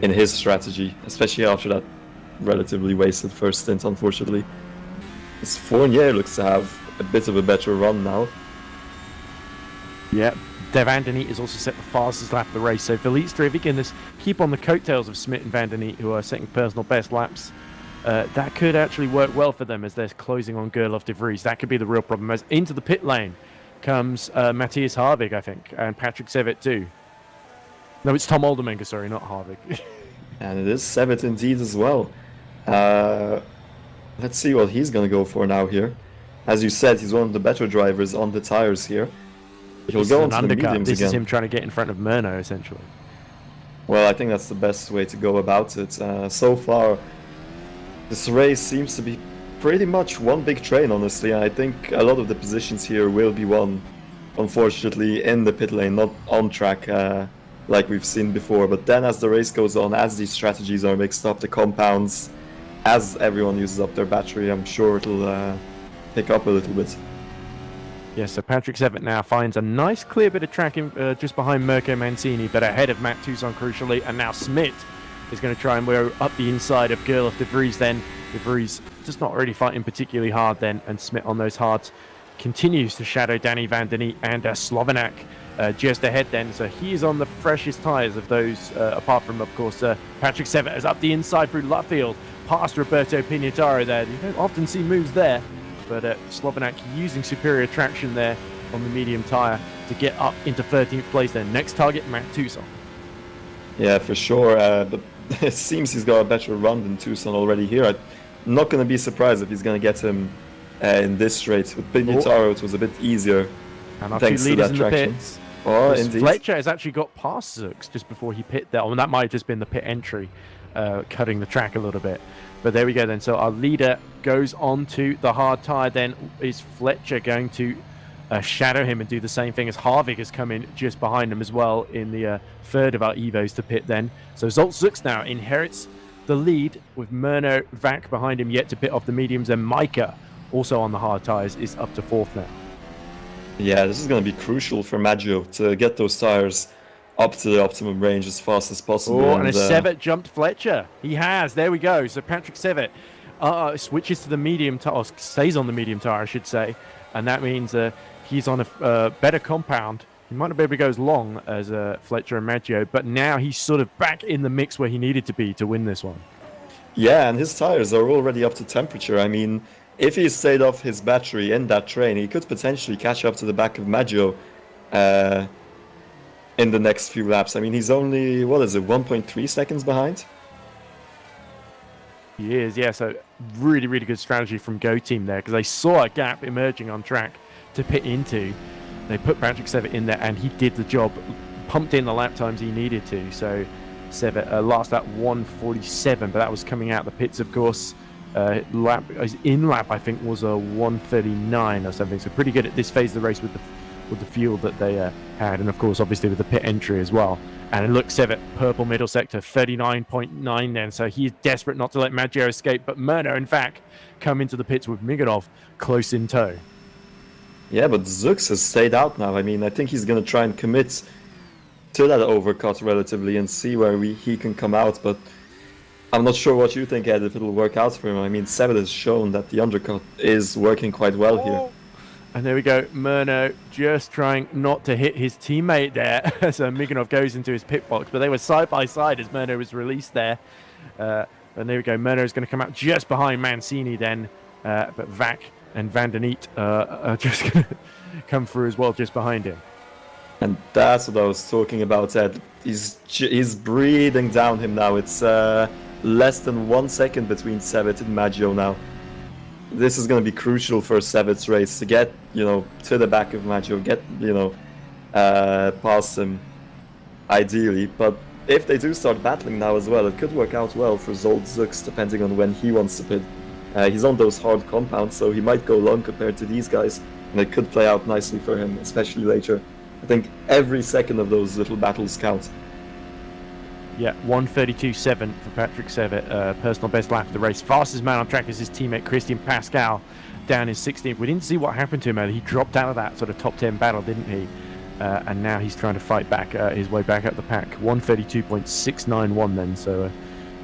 in his strategy, especially after that relatively wasted first stint, unfortunately. This Fournier looks to have a bit of a better run now. Yeah, Van den Eet has also set the fastest lap of the race. So Valistra, if he can just keep on the coattails of Smith and Van den Eet, who are setting personal best laps, that could actually work well for them as they're closing on Gerlof de Vries. That could be the real problem. As into the pit lane comes Matthias Harvig, I think, and Patrick Sevet too. No, it's Tom Oldermaker, sorry, not Harvig. And it is Sevet indeed as well. Let's see what he's going to go for now here. As you said, he's one of the better drivers on the tires here. He'll go into the mediums This again. is him trying to get in front of Murno, essentially. Well, I think that's the best way to go about it. So far, this race seems to be pretty much one big train, honestly. I think a lot of the positions here will be won, unfortunately, in the pit lane, not on track like we've seen before. But then as the race goes on, as these strategies are mixed up, the compounds, as everyone uses up their battery, I'm sure it'll pick up a little bit. Yeah, so Patrick Sevet now finds a nice clear bit of track in, just behind Mirko Mancini, but ahead of Matt Toussaint crucially, and now Smith is going to try and go up the inside of Gerlof de Vries then. De Vries just not really fighting particularly hard then, and Smith on those hards continues to shadow Danny Van den Eet and Slovenak just ahead then. So he is on the freshest tyres of those, apart from, of course, Patrick Sevet is up the inside through Lutfield, past Roberto Pignataro there. You don't often see moves there. But Slovenak using superior traction there on the medium tyre to get up into 13th place then. Next target, Matt Toussaint. Yeah, for sure. But it seems he's got a better run than Toussaint already here. I'm not going to be surprised if he's going to get him in this straight. With Pignataro, it was a bit easier And our thanks two to leaders that in the traction. pits. Oh, indeed. Fletcher has actually got past Zooks just before he pit there. Well, that might have just been the pit entry, cutting the track a little bit. But there we go then. So our leader goes on to the hard tyre then. Is Fletcher going to shadow him and do the same thing as Harvig has come in just behind him as well in the third of our Evos to pit then. So Zolt Zooks now inherits the lead with Murno Vac behind him yet to pit off the mediums, and Micah also on the hard tyres is up to fourth now. Yeah, this is going to be crucial for Maggio to get those tyres up to the optimum range as fast as possible. Oh, and a Sevet jumped Fletcher. He has. There we go. So Patrick Sevet switches to the medium tyre, or stays on the medium tyre, I should say. And that means he's on a better compound. He might not be able to go as long as Fletcher and Maggio, but now he's sort of back in the mix where he needed to be to win this one. Yeah, and his tyres are already up to temperature. I mean, if he stayed off his battery in that train, he could potentially catch up to the back of Maggio in the next few laps. I mean, he's only, 1.3 seconds behind? He is, yeah. So really, really good strategy from Go Team there, because they saw a gap emerging on track to pit into. They put Patrick Sevet in there, and he did the job, pumped in the lap times he needed to. So Sevet last at 1:47, but that was coming out the pits, of course. His in-lap, I think, was a 1:39 or something. So pretty good at this phase of the race with the fuel that they had, and of course obviously with the pit entry as well. And look, Sevet, purple middle sector, 39.9 then, so he's desperate not to let Maggio escape, but Murno in fact come into the pits with Miganov close in tow. Yeah, but Zooks has stayed out now. I mean, I think he's going to try and commit to that overcut relatively and see where he can come out, but I'm not sure what you think, Ed, if it'll work out for him. I mean, Sevet has shown that the undercut is working quite well here. And there we go, Murno just trying not to hit his teammate there so Miganov goes into his pit box, but they were side by side as Murno was released there. And there we go, Murno is going to come out just behind Mancini then, but Vac and Van der Neet are just going to come through as well, just behind him. And that's what I was talking about, Ed. He's breathing down him now. It's less than 1 second between Sevet and Maggio now. This is going to be crucial for Sevet's race to get, to the back of Maggio, get, past him, ideally. But if they do start battling now as well, it could work out well for Zolt Zux, depending on when he wants to pit. He's on those hard compounds, so he might go long compared to these guys, and it could play out nicely for him, especially later. I think every second of those little battles count. Yeah, 1:32.7 for Patrick Sevet, personal best lap of the race. Fastest man on track is his teammate Christian Pascal, down in 16th. We didn't see what happened to him earlier. He dropped out of that sort of top 10 battle, didn't he? And now he's trying to fight back his way back up the pack. 1:32.691 then, so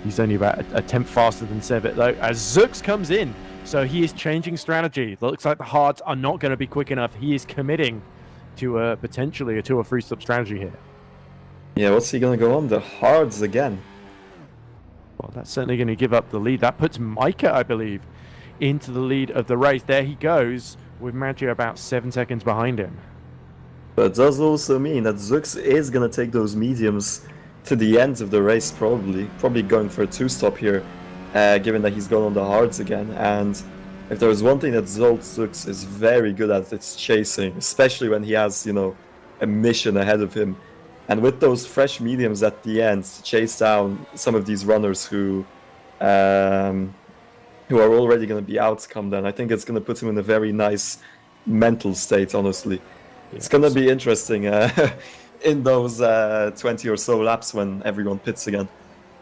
he's only about a tenth faster than Sevet though, as Zux comes in. So he is changing strategy. Looks like the hards are not going to be quick enough. He is committing to potentially a 2 or 3 stop strategy here. Yeah, what's he going to go on? The hards again. Well, that's certainly going to give up the lead. That puts Micah, I believe, into the lead of the race. There he goes, with Maggio about 7 seconds behind him. But it does also mean that Zux is going to take those mediums to the end of the race, probably going for a 2-stop here, given that he's gone on the hards again. And if there's one thing that Zolt Zux is very good at, it's chasing, especially when he has, a mission ahead of him. And with those fresh mediums at the end to chase down some of these runners who are already going to be outcome, then I think it's going to put him in a very nice mental state, honestly. Yeah, it's going to be interesting in those 20 or so laps when everyone pits again.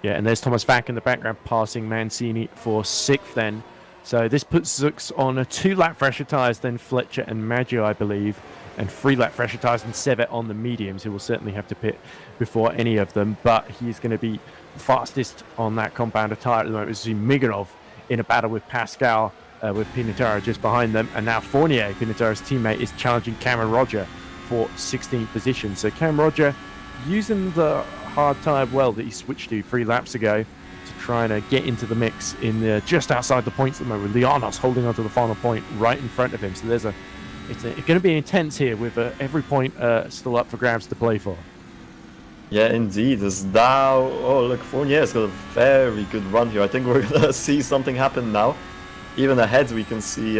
Yeah, and there's Thomas Vack in the background passing Mancini for 6th then. So this puts Zux on a 2-lap fresher tyres than Fletcher and Maggio, I believe, and 3-lap fresher tyres than Sevet on the mediums, who will certainly have to pit before any of them. But he's going to be fastest on that compounder tyre at the moment. We see Miganov in a battle with Pascal, with Pinataro just behind them. And now Fournier, Pinataro's teammate, is challenging Cameron Roger for 16th position. So Cam Roger using the hard tyre well that he switched to 3 laps ago to try and get into the mix in the just outside the points at the moment. Lianos holding on to the final point right in front of him. So there's it's going to be intense here with every point still up for grabs to play for. Yeah, indeed. As now, oh look, Fournier's got a very good run here. I think we're going to see something happen now. Even ahead we can see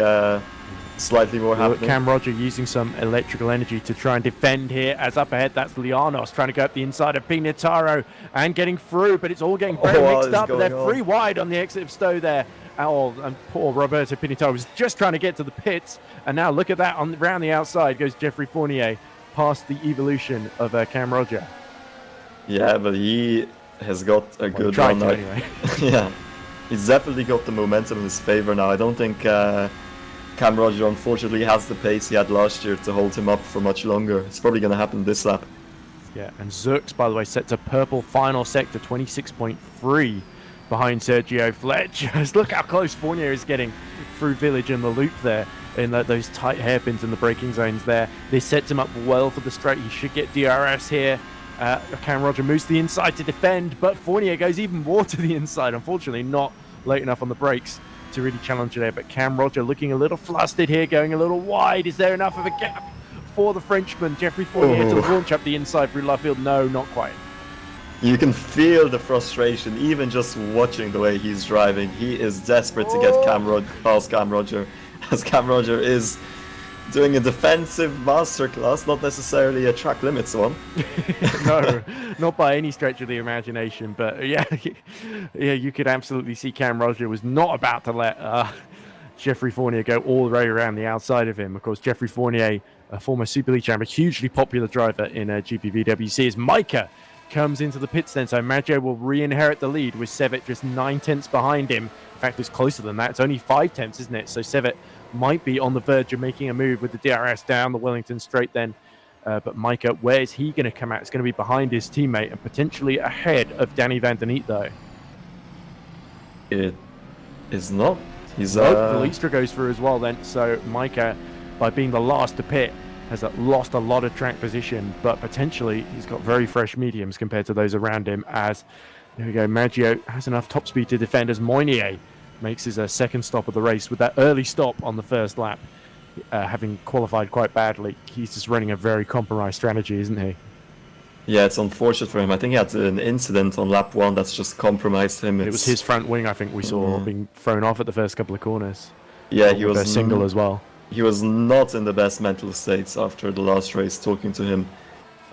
slightly more happening. Cam Roger using some electrical energy to try and defend here, as up ahead that's Lianos trying to go up the inside of Pinataro and getting through, but it's all getting very mixed up. They're 3 wide on the exit of Stowe there. Oh, and poor Roberto Pinataro was just trying to get to the pits, and now look at that, around the outside goes Jeffrey Fournier past the evolution of Cam Roger. Yeah, but he has got a good run now. Anyway. Yeah, he's definitely got the momentum in his favor now. I don't think Cam Roger unfortunately has the pace he had last year to hold him up for much longer. It's probably going to happen this lap. Yeah, and Zux, by the way, sets a purple final sector, 26.3 behind Sergio Fletcher. Look how close Fournier is getting through Village and the loop there in those tight hairpins in the braking zones there. This sets him up well for the straight. He should get DRS here. Cam Roger moves to the inside to defend, but Fournier goes even more to the inside. Unfortunately, not late enough on the brakes to really challenge there, but Cam Roger looking a little flustered here, going a little wide. Is there enough of a gap for the Frenchman? Jeffrey Fournier to launch up the inside through Luffield. No, not quite. You can feel the frustration even just watching the way he's driving. He is desperate to get past Cam Roger, as Cam Roger is doing a defensive masterclass, not necessarily a track limits one. No, not by any stretch of the imagination, but yeah, you could absolutely see Cam Roger was not about to let Jeffrey Fournier go all the way around the outside of him. Of course, Jeffrey Fournier, a former Super League champion, hugely popular driver in GPVWC, as Micah comes into the pits then. So Maggio will re-inherit the lead with Sevet just 9 tenths behind him. In fact, it's closer than that. It's only 5 tenths, isn't it? So Sevet might be on the verge of making a move with the DRS down the Wellington straight then. But Micah, where is he going to come out? It's going to be behind his teammate and potentially ahead of Danny Van der Neet, though. It is not. He's Valistra goes through as well then. So Micah, by being the last to pit, has lost a lot of track position, but potentially he's got very fresh mediums compared to those around him. As there we go, Maggio has enough top speed to defend, as Moynier makes his second stop of the race with that early stop on the first lap, having qualified quite badly. He's just running a very compromised strategy, isn't he? Yeah, it's unfortunate for him. I think he had an incident on lap 1 that's just compromised him. It was his front wing, I think we saw being thrown off at the first couple of corners. Yeah, he was a single as well. He was not in the best mental states after the last race. Talking to him,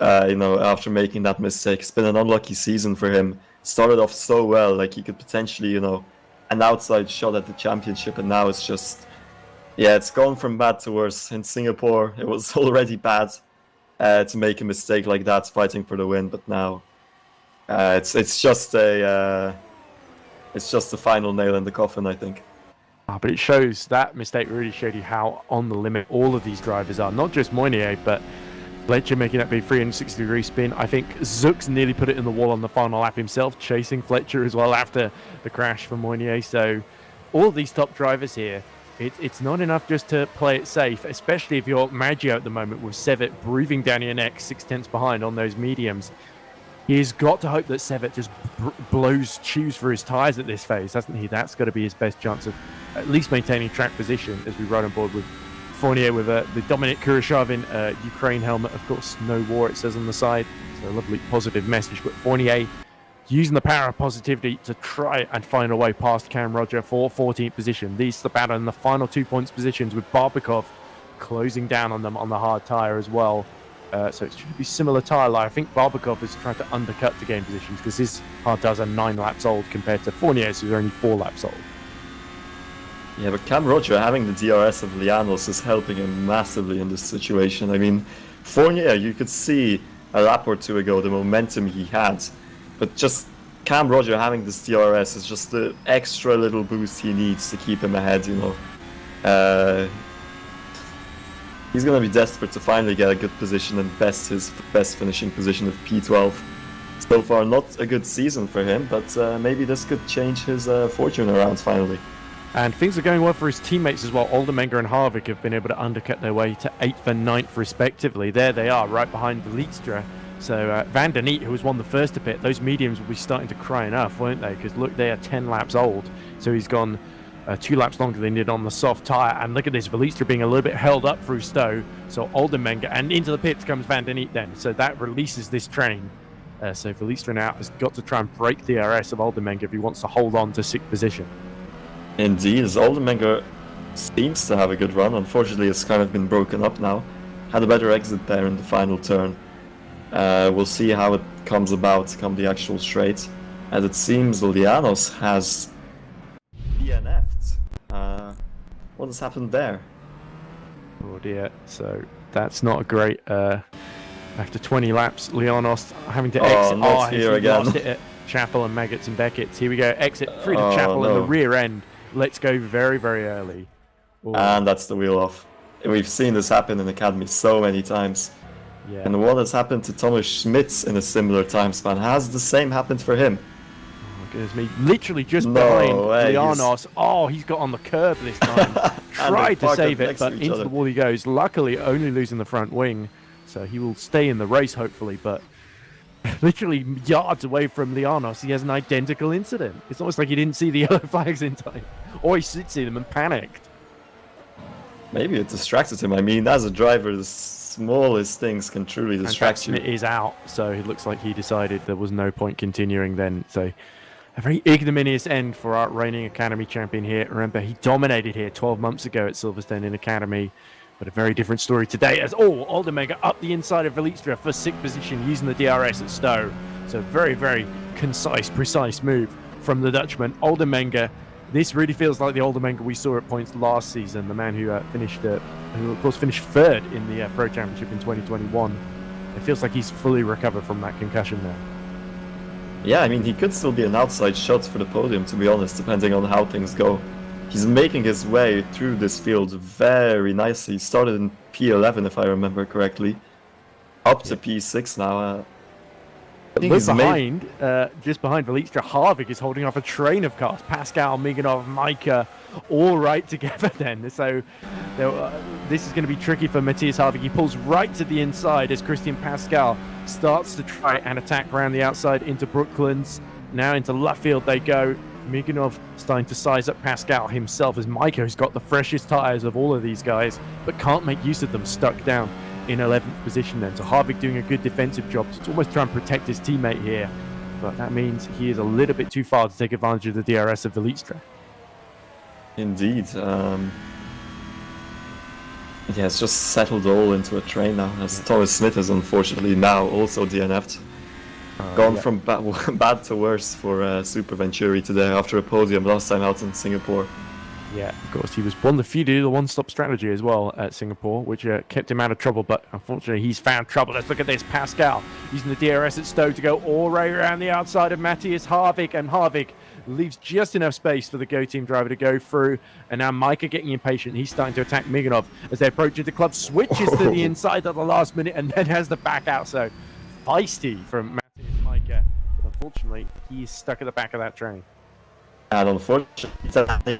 after making that mistake, it's been an unlucky season for him. Started off so well, like he could potentially, an outside shot at the championship, and now it's just, it's gone from bad to worse. In Singapore, it was already bad to make a mistake like that, fighting for the win, but now it's just the final nail in the coffin, I think. But it shows, that mistake really showed you how on the limit all of these drivers are. Not just Moynier, but Fletcher making that big 360-degree spin. I think Zooks nearly put it in the wall on the final lap himself, chasing Fletcher as well after the crash for Moynier. So all of these top drivers here, it's not enough just to play it safe, especially if you're Maggio at the moment with Sevet breathing down your neck 6/10 behind on those mediums. He's got to hope that Sevet just blows chews for his tyres at this phase, hasn't he? That's got to be his best chance of at least maintaining track position as we ride on board with Fournier with the Dominic Kurashavin Ukraine helmet. Of course, no war, it says on the side. So a lovely positive message. But Fournier using the power of positivity to try and find a way past Cam Roger for 14th position. These the battle in the final 2 points positions with Barbakov closing down on them on the hard tyre as well. So it should be similar tyre life. I think Barbakov is trying to undercut to gain positions because his hard tyres are 9 laps old compared to Fournier's, who's only 4 laps old. Yeah, but Cam Roger having the DRS of Lianos is helping him massively in this situation. I mean, Fournier, you could see a lap or two ago the momentum he had, but just Cam Roger having this DRS is just the extra little boost he needs to keep him ahead, He's going to be desperate to finally get a good position and his best finishing position of P12. So far, not a good season for him, but maybe this could change his fortune around finally. And things are going well for his teammates as well. Oldenmenger and Harvick have been able to undercut their way to 8th and 9th respectively. There they are, right behind Vlietstra. So Van der Neet, who was one of the first to pit, those mediums will be starting to cry enough, won't they? Because look, they are 10 laps old. So he's gone 2 laps longer than he did on the soft tyre. And look at this, Vlietstra being a little bit held up through Stowe. So Oldenmenger, and into the pits comes Van der Neet then. So that releases this train. So Vlietstra now has got to try and break the DRS of Oldenmenger if he wants to hold on to 6th position. Indeed, as Oldenmenger seems to have a good run. Unfortunately, it's kind of been broken up now. Had a better exit there in the final turn. We'll see how it comes about come the actual straight. As it seems, Lianos has DNF'd. What has happened there? Oh dear, so that's not a great... after 20 laps, Lianos having to exit. Not here again. Lost it at Chapel and Maggots and Beckett's. Here we go, exit through to Chapel in the rear end. Let's go very, very early. Ooh. And that's the wheel off. We've seen this happen in Academy so many times. Yeah. And what has happened to Thomas Schmitz in a similar time span? Has the same happened for him? Oh, goodness me. Literally just behind Lianos. Oh, he's got on the curb this time. Tried to save it, but into the wall he goes. Luckily, only losing the front wing. So he will stay in the race, hopefully, but literally yards away from Lianos, he has an identical incident. It's almost like he didn't see the yellow flags in time. Or he did see them and panicked. Maybe it distracted him. I mean, as a driver, the smallest things can truly distract you. It is out, so it looks like he decided there was no point continuing then. So a very ignominious end for our reigning Academy champion here. Remember, he dominated here 12 months ago at Silverstone in Academy. But a very different story today as Oldenmenger up the inside of Vlietstra for 6th position using the DRS at Stowe. So very, very concise, precise move from the Dutchman. Oldenmenger, this really feels like the Oldenmenger we saw at points last season, the man who finished 3rd in the Pro Championship in 2021. It feels like he's fully recovered from that concussion now. Yeah, I mean, he could still be an outside shot for the podium, to be honest, depending on how things go. He's making his way through this field very nicely. He started in P11, if I remember correctly, up to P6 now. Look behind, just behind Vlietstra, Harvick is holding off a train of cars. Pascal, Miganov, Micah, all right together then. So this is going to be tricky for Matthias Harvick. He pulls right to the inside as Christian Pascal starts to try and attack around the outside into Brooklands. Now into Luffield they go. Miganov starting to size up Pascal himself as Maiko's got the freshest tyres of all of these guys, but can't make use of them, stuck down in 11th position then. So Harvick doing a good defensive job to almost try and protect his teammate here, but that means he is a little bit too far to take advantage of the DRS of Velitztra. Indeed. Yeah, it's just settled all into a train now, as Thomas Smith is unfortunately now also DNF'd. Gone from bad to worse for Super Venturi today after a podium last time out in Singapore. Yeah, of course, he was one of the few to do the one-stop strategy as well at Singapore, which kept him out of trouble, but unfortunately he's found trouble. Let's look at this. Pascal using the DRS at Stowe to go all the way around the outside of Matthias Harvick, and Harvick leaves just enough space for the Go Team driver to go through, and now Micah getting impatient. He's starting to attack Miganov as they approach the club, switches to the inside at the last minute, and then has the back out. So feisty from Matthias Micah, but unfortunately he's stuck at the back of that train. And unfortunately,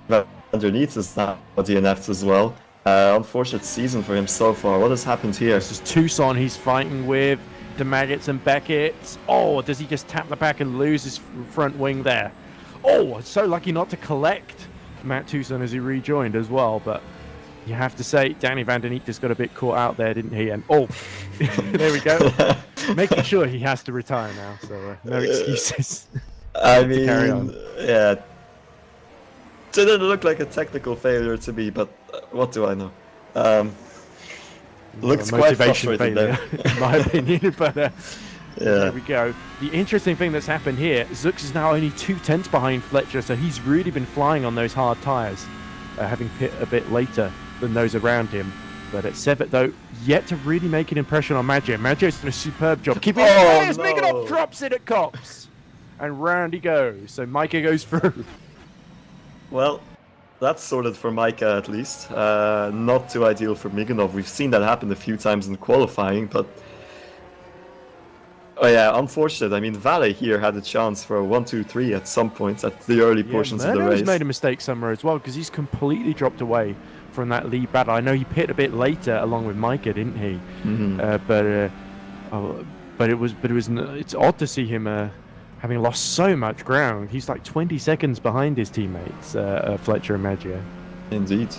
underneath is now DNF'd as well. Unfortunate season for him so far. What has happened here? This is Tucson he's fighting with, the Maggots and Beckett. Oh, does he just tap the back and lose his front wing there? Oh, so lucky not to collect Matt Tucson as he rejoined as well, but you have to say Danny Van Den Eek just got a bit caught out there, didn't he? And oh, there we go. Making sure he has to retire now, so no excuses. I mean, yeah. Didn't look like a technical failure to me, but what do I know? Looks quite frustrated there. In my opinion, but yeah. There we go. The interesting thing that's happened here, Zux is now only 2/10 behind Fletcher, so he's really been flying on those hard tyres, having pit a bit later than those around him. But at Sevet, though, yet to really make an impression on Maggio. Maggio's done a superb job. Keeping it as Miganov drops it at Cops. And round he goes. So Micah goes through. Well, that's sorted for Micah at least. Not too ideal for Miganov. We've seen that happen a few times in qualifying, but oh yeah, unfortunate. I mean, Valle here had a chance for a 1-2-3 at some point at the early portions of the race. He's made a mistake somewhere as well, because he's completely dropped away from that lead battle. I know he pit a bit later along with Micah, didn't he? Mm-hmm. But it's odd to see him having lost so much ground. He's like 20 seconds behind his teammates, Fletcher and Maggio. Indeed.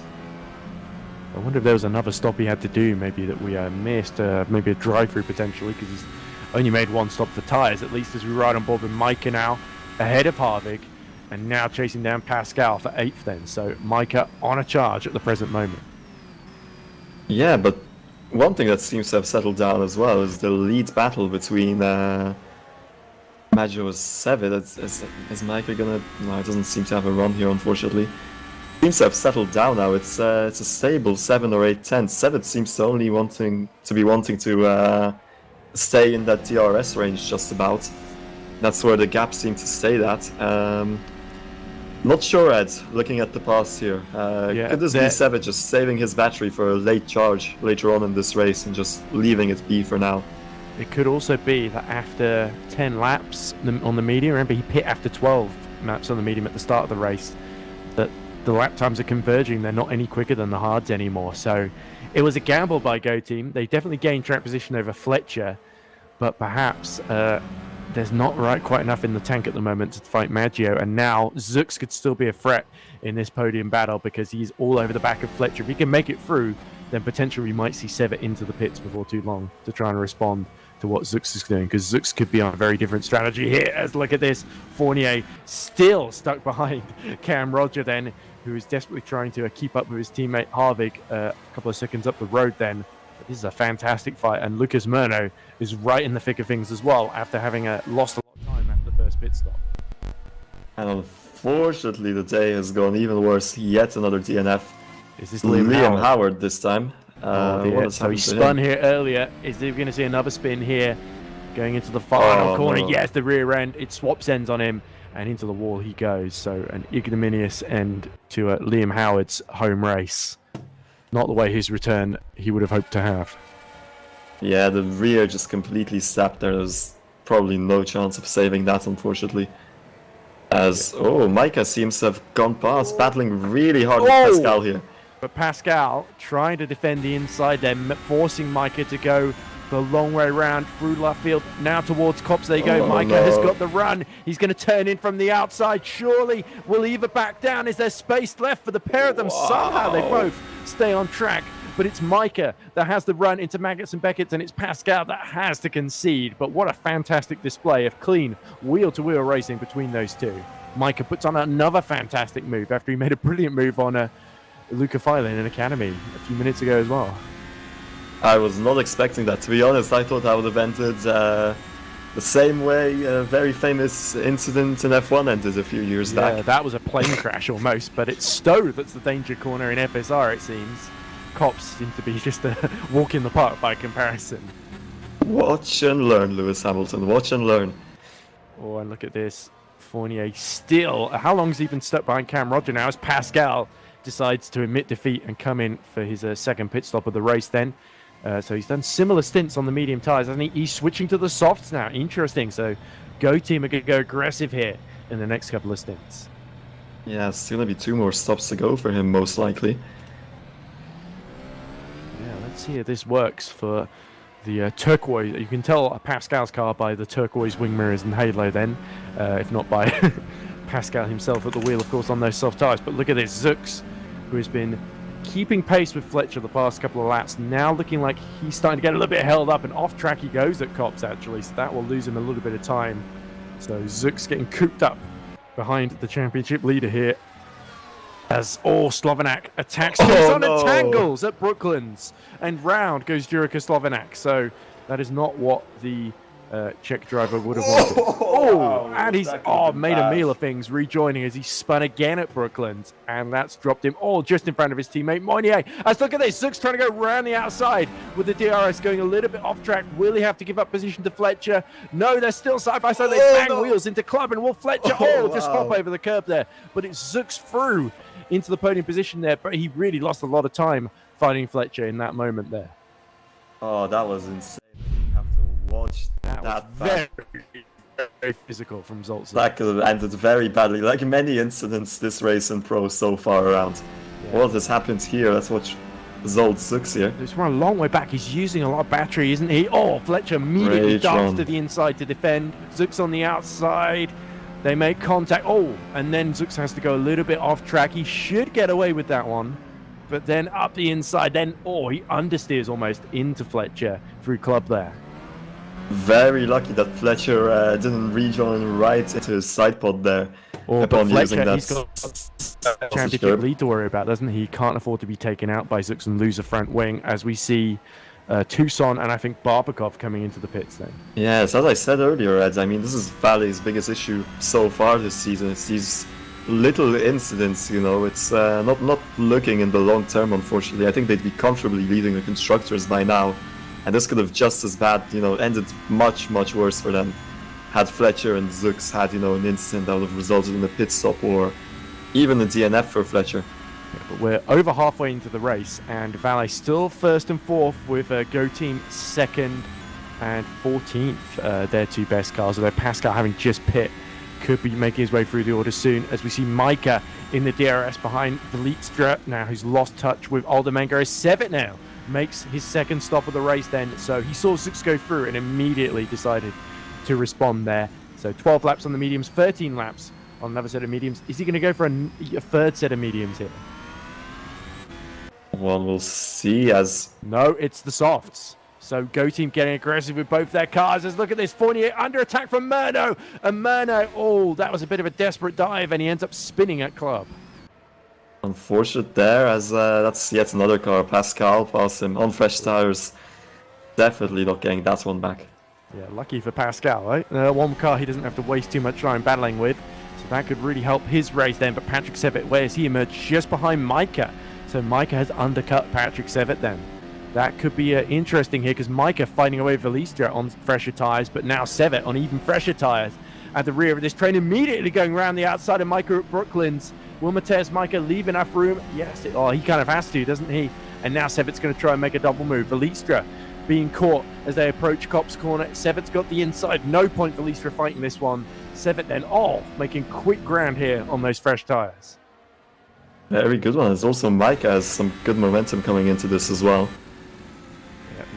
I wonder if there was another stop he had to do, maybe that we missed, maybe a drive-through potentially, because he's only made one stop for tyres, at least, as we ride on board with Micah now, ahead of Harvick, and now chasing down Pascal for 8th then. So Micah on a charge at the present moment. Yeah, but one thing that seems to have settled down as well is the lead battle between Maggio and Sevet. Is Micah gonna... No, it doesn't seem to have a run here, unfortunately. Seems to have settled down now. It's a stable 7 or 8 tenths. Sevet seems to only wanting to stay in that DRS range just about. That's where the gap seemed to stay at. Not sure, Ed, looking at the past here. Could this be Sevet just saving his battery for a late charge later on in this race and just leaving it be for now? It could also be that after 10 laps on the medium, remember he pit after 12 laps on the medium at the start of the race, that the lap times are converging. They're not any quicker than the hards anymore. So it was a gamble by Go Team. They definitely gained track position over Fletcher, but perhaps there's not quite enough in the tank at the moment to fight Maggio. And now Zux could still be a threat in this podium battle because he's all over the back of Fletcher. If he can make it through, then potentially we might see Sevet into the pits before too long to try and respond to what Zux is doing, because Zux could be on a very different strategy here. As look at this, Fournier still stuck behind Cam Roger then, who is desperately trying to keep up with his teammate Harvick a couple of seconds up the road then. But this is a fantastic fight, and Lucas Murno is right in the thick of things as well after having lost a lot of time after the first pit stop. And unfortunately the day has gone even worse. Yet another DNF. Is this Liam Howard this time? So he spun here earlier. Is he going to see another spin here going into the final corner? No. Yes, the rear end. It swaps ends on him and into the wall he goes. So an ignominious end to Liam Howard's home race. Not the way his return he would have hoped to have. Yeah, the rear just completely snapped there. There's probably no chance of saving that, unfortunately. As, Micah seems to have gone past, battling really hard with Pascal here. But Pascal trying to defend the inside there, forcing Micah to go the long way round through left field. Now towards Kops they go. Oh, Micah no. has got the run. He's going to turn in from the outside. Surely will either back down. Is there space left for the pair of them? Somehow they both stay on track. But it's Micah that has the run into Maggots and Beckett, and it's Pascal that has to concede. But what a fantastic display of clean wheel-to-wheel racing between those two. Micah puts on another fantastic move after he made a brilliant move on Luca Filen in Academy a few minutes ago as well. I was not expecting that, to be honest. I thought I would have ended the same way a very famous incident in F1 ended a few years back. Yeah, that was a plane crash almost, but it's Stowe that's the danger corner in FSR, it seems. Cops seem to be just a walk in the park by comparison. Watch and learn, Lewis Hamilton. Watch and learn. Oh, and look at this. Fournier still. How long has he been stuck behind Cam Roger now as Pascal decides to admit defeat and come in for his second pit stop of the race then. So he's done similar stints on the medium tyres, hasn't he? He's switching to the softs now. Interesting. So Go Team are going to go aggressive here in the next couple of stints. Yeah, it's going to be 2 more stops to go for him, most likely. Yeah, let's see if this works for the turquoise. You can tell Pascal's car by the turquoise wing mirrors and halo then, if not by Pascal himself at the wheel, of course, on those soft tyres. But look at this, Zux, who has been keeping pace with Fletcher the past couple of laps, now looking like he's starting to get a little bit held up, and off track he goes at Cops actually, so that will lose him a little bit of time. So Zux getting cooped up behind the championship leader here as Slovenak attacks Tucson and tangles at Brooklands, and round goes Jurika Slovenak. So that is not what the Czech driver would have wanted. And he's made a meal of things, rejoining as he spun again at Brooklands, and that's dropped him just in front of his teammate Moynier. Let's look at this. Zux trying to go around the outside with the DRS going a little bit off track. Will he have to give up position to Fletcher? No, they're still side by side. They bang wheels into Club, and will Fletcher just hop over the curb there? But it's Zux through into the podium position there, but he really lost a lot of time fighting Fletcher in that moment there. Oh, that was insane. You have to watch that very, very physical from Zoltz. That could have ended very badly, like many incidents this race in Pro so far around. Yeah. What has happened here? Let's watch Zoltz Zux here. He's run a long way back. He's using a lot of battery, isn't he? Fletcher immediately darts to the inside to defend. Zux on the outside. They make contact. And then Zux has to go a little bit off track. He should get away with that one. But then up the inside, then he understeers almost into Fletcher through Club there. Very lucky that Fletcher didn't rejoin right into his side pod there. But Fletcher, he's got championship lead to worry about, doesn't he? He can't afford to be taken out by Zux and lose a front wing, as we see Tucson and I think Barbakov coming into the pits then. Yes, as I said earlier, Ed, I mean, this is Valley's biggest issue so far this season. It's these little incidents, it's not looking in the long term, unfortunately. I think they'd be comfortably leading the constructors by now, and this could have just as bad, ended much worse for them had Fletcher and Zux had, an incident that would have resulted in a pit stop or even a DNF for Fletcher. Yeah, but we're over halfway into the race, and Valet still first and fourth with Go Team second and 14th, their 2 best cars, although Pascal, having just pit, could be making his way through the order soon, as we see Micah in the DRS behind Vlietstra now, who's lost touch with Aldermengo. Sevet now makes his second stop of the race then, so he saw Zux go through and immediately decided to respond there. So 12 laps on the mediums, 13 laps on another set of mediums. Is he going to go for a third set of mediums here? Well, we'll see as... No, it's the softs. So Go Team getting aggressive with both their cars. Let's look at this. Fournier under attack from Murno. And Murno, that was a bit of a desperate dive, and he ends up spinning at Club. Unfortunate there, as that's yet another car. Pascal passed him on fresh tires. Definitely not getting that one back. Yeah, lucky for Pascal, right? One car he doesn't have to waste too much time battling with. So that could really help his race then. But Patrick Sevet, where has he emerged? Just behind Micah. So Micah has undercut Patrick Sevet then. That could be interesting here, because Micah fighting away with Valistra on fresher tyres, but now Sevet on even fresher tyres at the rear of this train, immediately going around the outside of Micah at Brooklands. Will Mateus Micah leave enough room? Yes, he kind of has to, doesn't he? And now Sevet's going to try and make a double move. Valistra being caught as they approach Cop's corner. Sevet's got the inside. No point for Valistra fighting this one. Sevet then, making quick ground here on those fresh tyres. Very good one. There's also Micah has some good momentum coming into this as well.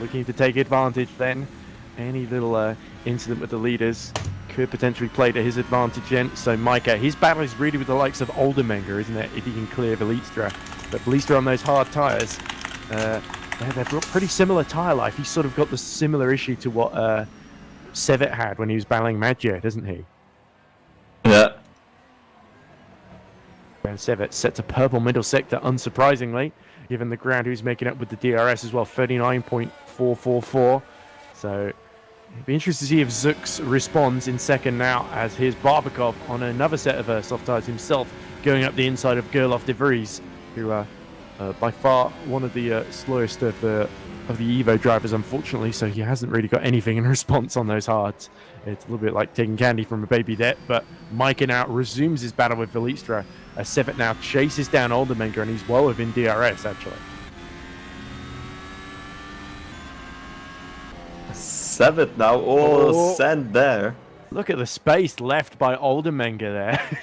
looking to take advantage then. Any little incident with the leaders could potentially play to his advantage then. So Micah, his battle is really with the likes of Oldermenger, isn't it? If he can clear Velistra. But Velistra on those hard tyres, they've got pretty similar tyre life. He's sort of got the similar issue to what Sevet had when he was battling Maggio, doesn't he? Yeah. And Sevet set to purple middle sector, unsurprisingly, given the ground he's making up with the DRS as well, 39.444. So it'd be interesting to see if Zux responds in second now, as here's Barbakov on another set of soft tyres himself, going up the inside of Gerloff de Vries, who are by far one of the slowest of the Evo drivers, unfortunately, so he hasn't really got anything in response on those hards. It's a little bit like taking candy from a baby there, but Micah now resumes his battle with Velistra. Sevet now chases down Oldermenger, and he's well within DRS, actually. Sevet now, send there. Look at the space left by Oldermenger there.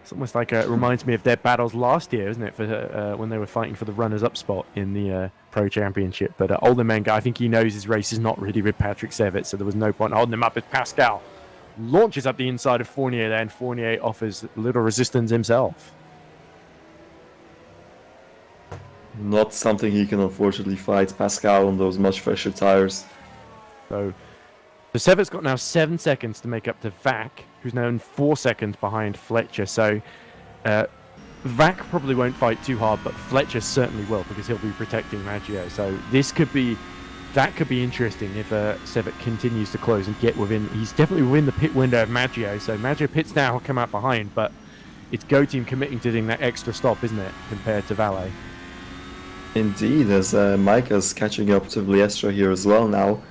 It's almost like it reminds me of their battles last year, isn't it? For when they were fighting for the runners-up spot in the Pro Championship. But Oldermenger, I think he knows his race is not really with Patrick Sevet, so there was no point holding him up as Pascal launches up the inside of Fournier there, and Fournier offers little resistance himself. Not something he can unfortunately fight Pascal on those much fresher tires. So Sevet's got now 7 seconds to make up to Vac, who's now in 4 seconds behind Fletcher. So Vac probably won't fight too hard, but Fletcher certainly will, because he'll be protecting Maggio. So that could be interesting if Sevet continues to close and get within. He's definitely within the pit window of Maggio. So Maggio pits now, will come out behind, but it's Go Team committing to doing that extra stop, isn't it, compared to Valet? Indeed, as Micah's catching up to Vliestra here as well now.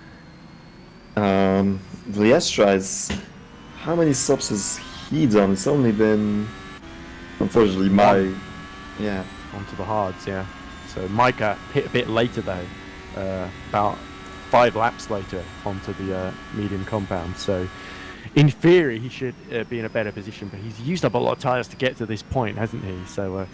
Vliestra is... How many stops has he done? It's only been... Unfortunately, yeah. Onto the hards, yeah. So Micah hit a bit later though. About 5 laps later onto the medium compound. So in theory, he should be in a better position, but he's used up a lot of tyres to get to this point, hasn't he? So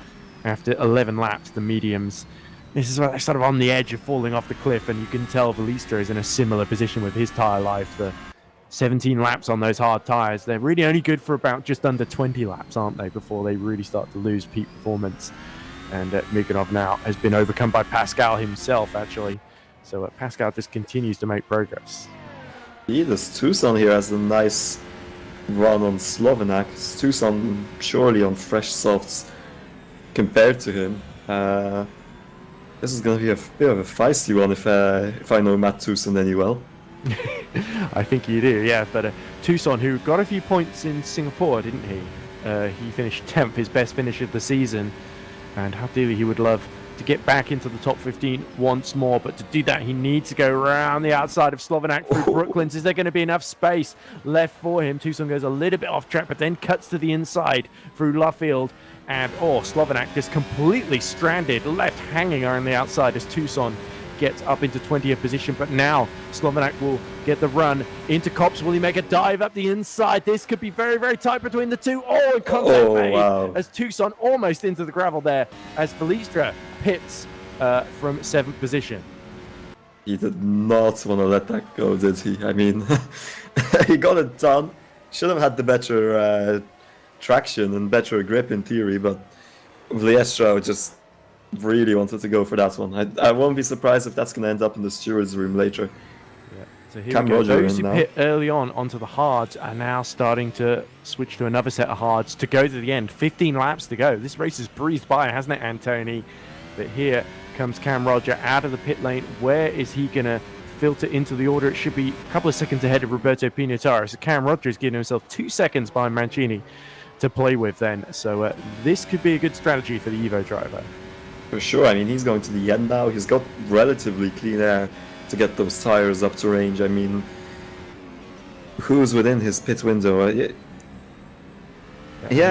after 11 laps, the mediums... This is sort of on the edge of falling off the cliff, and you can tell Velistra is in a similar position with his tyre life. The 17 laps on those hard tyres, they're really only good for about just under 20 laps, aren't they, before they really start to lose peak performance. And Mikanov now has been overcome by Pascal himself, actually. So Pascal just continues to make progress. Yeah, this Tucson here has a nice run on Slovenak. Tucson surely on fresh softs compared to him. This is going to be a bit of a feisty one if I know Matt Tucson any well. I think you do, yeah. But Tucson, who got a few points in Singapore, didn't he? He finished 10th, his best finish of the season. And how dearly he would love to get back into the top 15 once more. But to do that, he needs to go around the outside of Slovenak through Brooklands. Is there going to be enough space left for him? Tucson goes a little bit off track, but then cuts to the inside through Luffield. And, Slovenak just completely stranded, left hanging on the outside as Tucson gets up into 20th position. But now Slovenak will get the run into Copse. Will he make a dive up the inside? This could be very, very tight between the two. And contact made as Tucson almost into the gravel there as Velistra pits from 7th position. He did not want to let that go, did he? I mean, he got it done. Should have had the better traction and better grip in theory, but Vliestra just really wanted to go for that one. I won't be surprised if that's going to end up in the steward's room later. Yeah. So here we go. Those who pit early on onto the hards are now starting to switch to another set of hards to go to the end. 15 laps to go. This race has breezed by, hasn't it, Antoni? But here comes Cam Roger out of the pit lane. Where is he going to filter into the order? It should be a couple of seconds ahead of Roberto Pinataro. So Cam Roger is giving himself 2 seconds behind Mancini to play with then. So this could be a good strategy for the Evo driver. For sure. I mean, he's going to the end now. He's got relatively clean air to get those tires up to range. I mean, who's within his pit window? Yeah,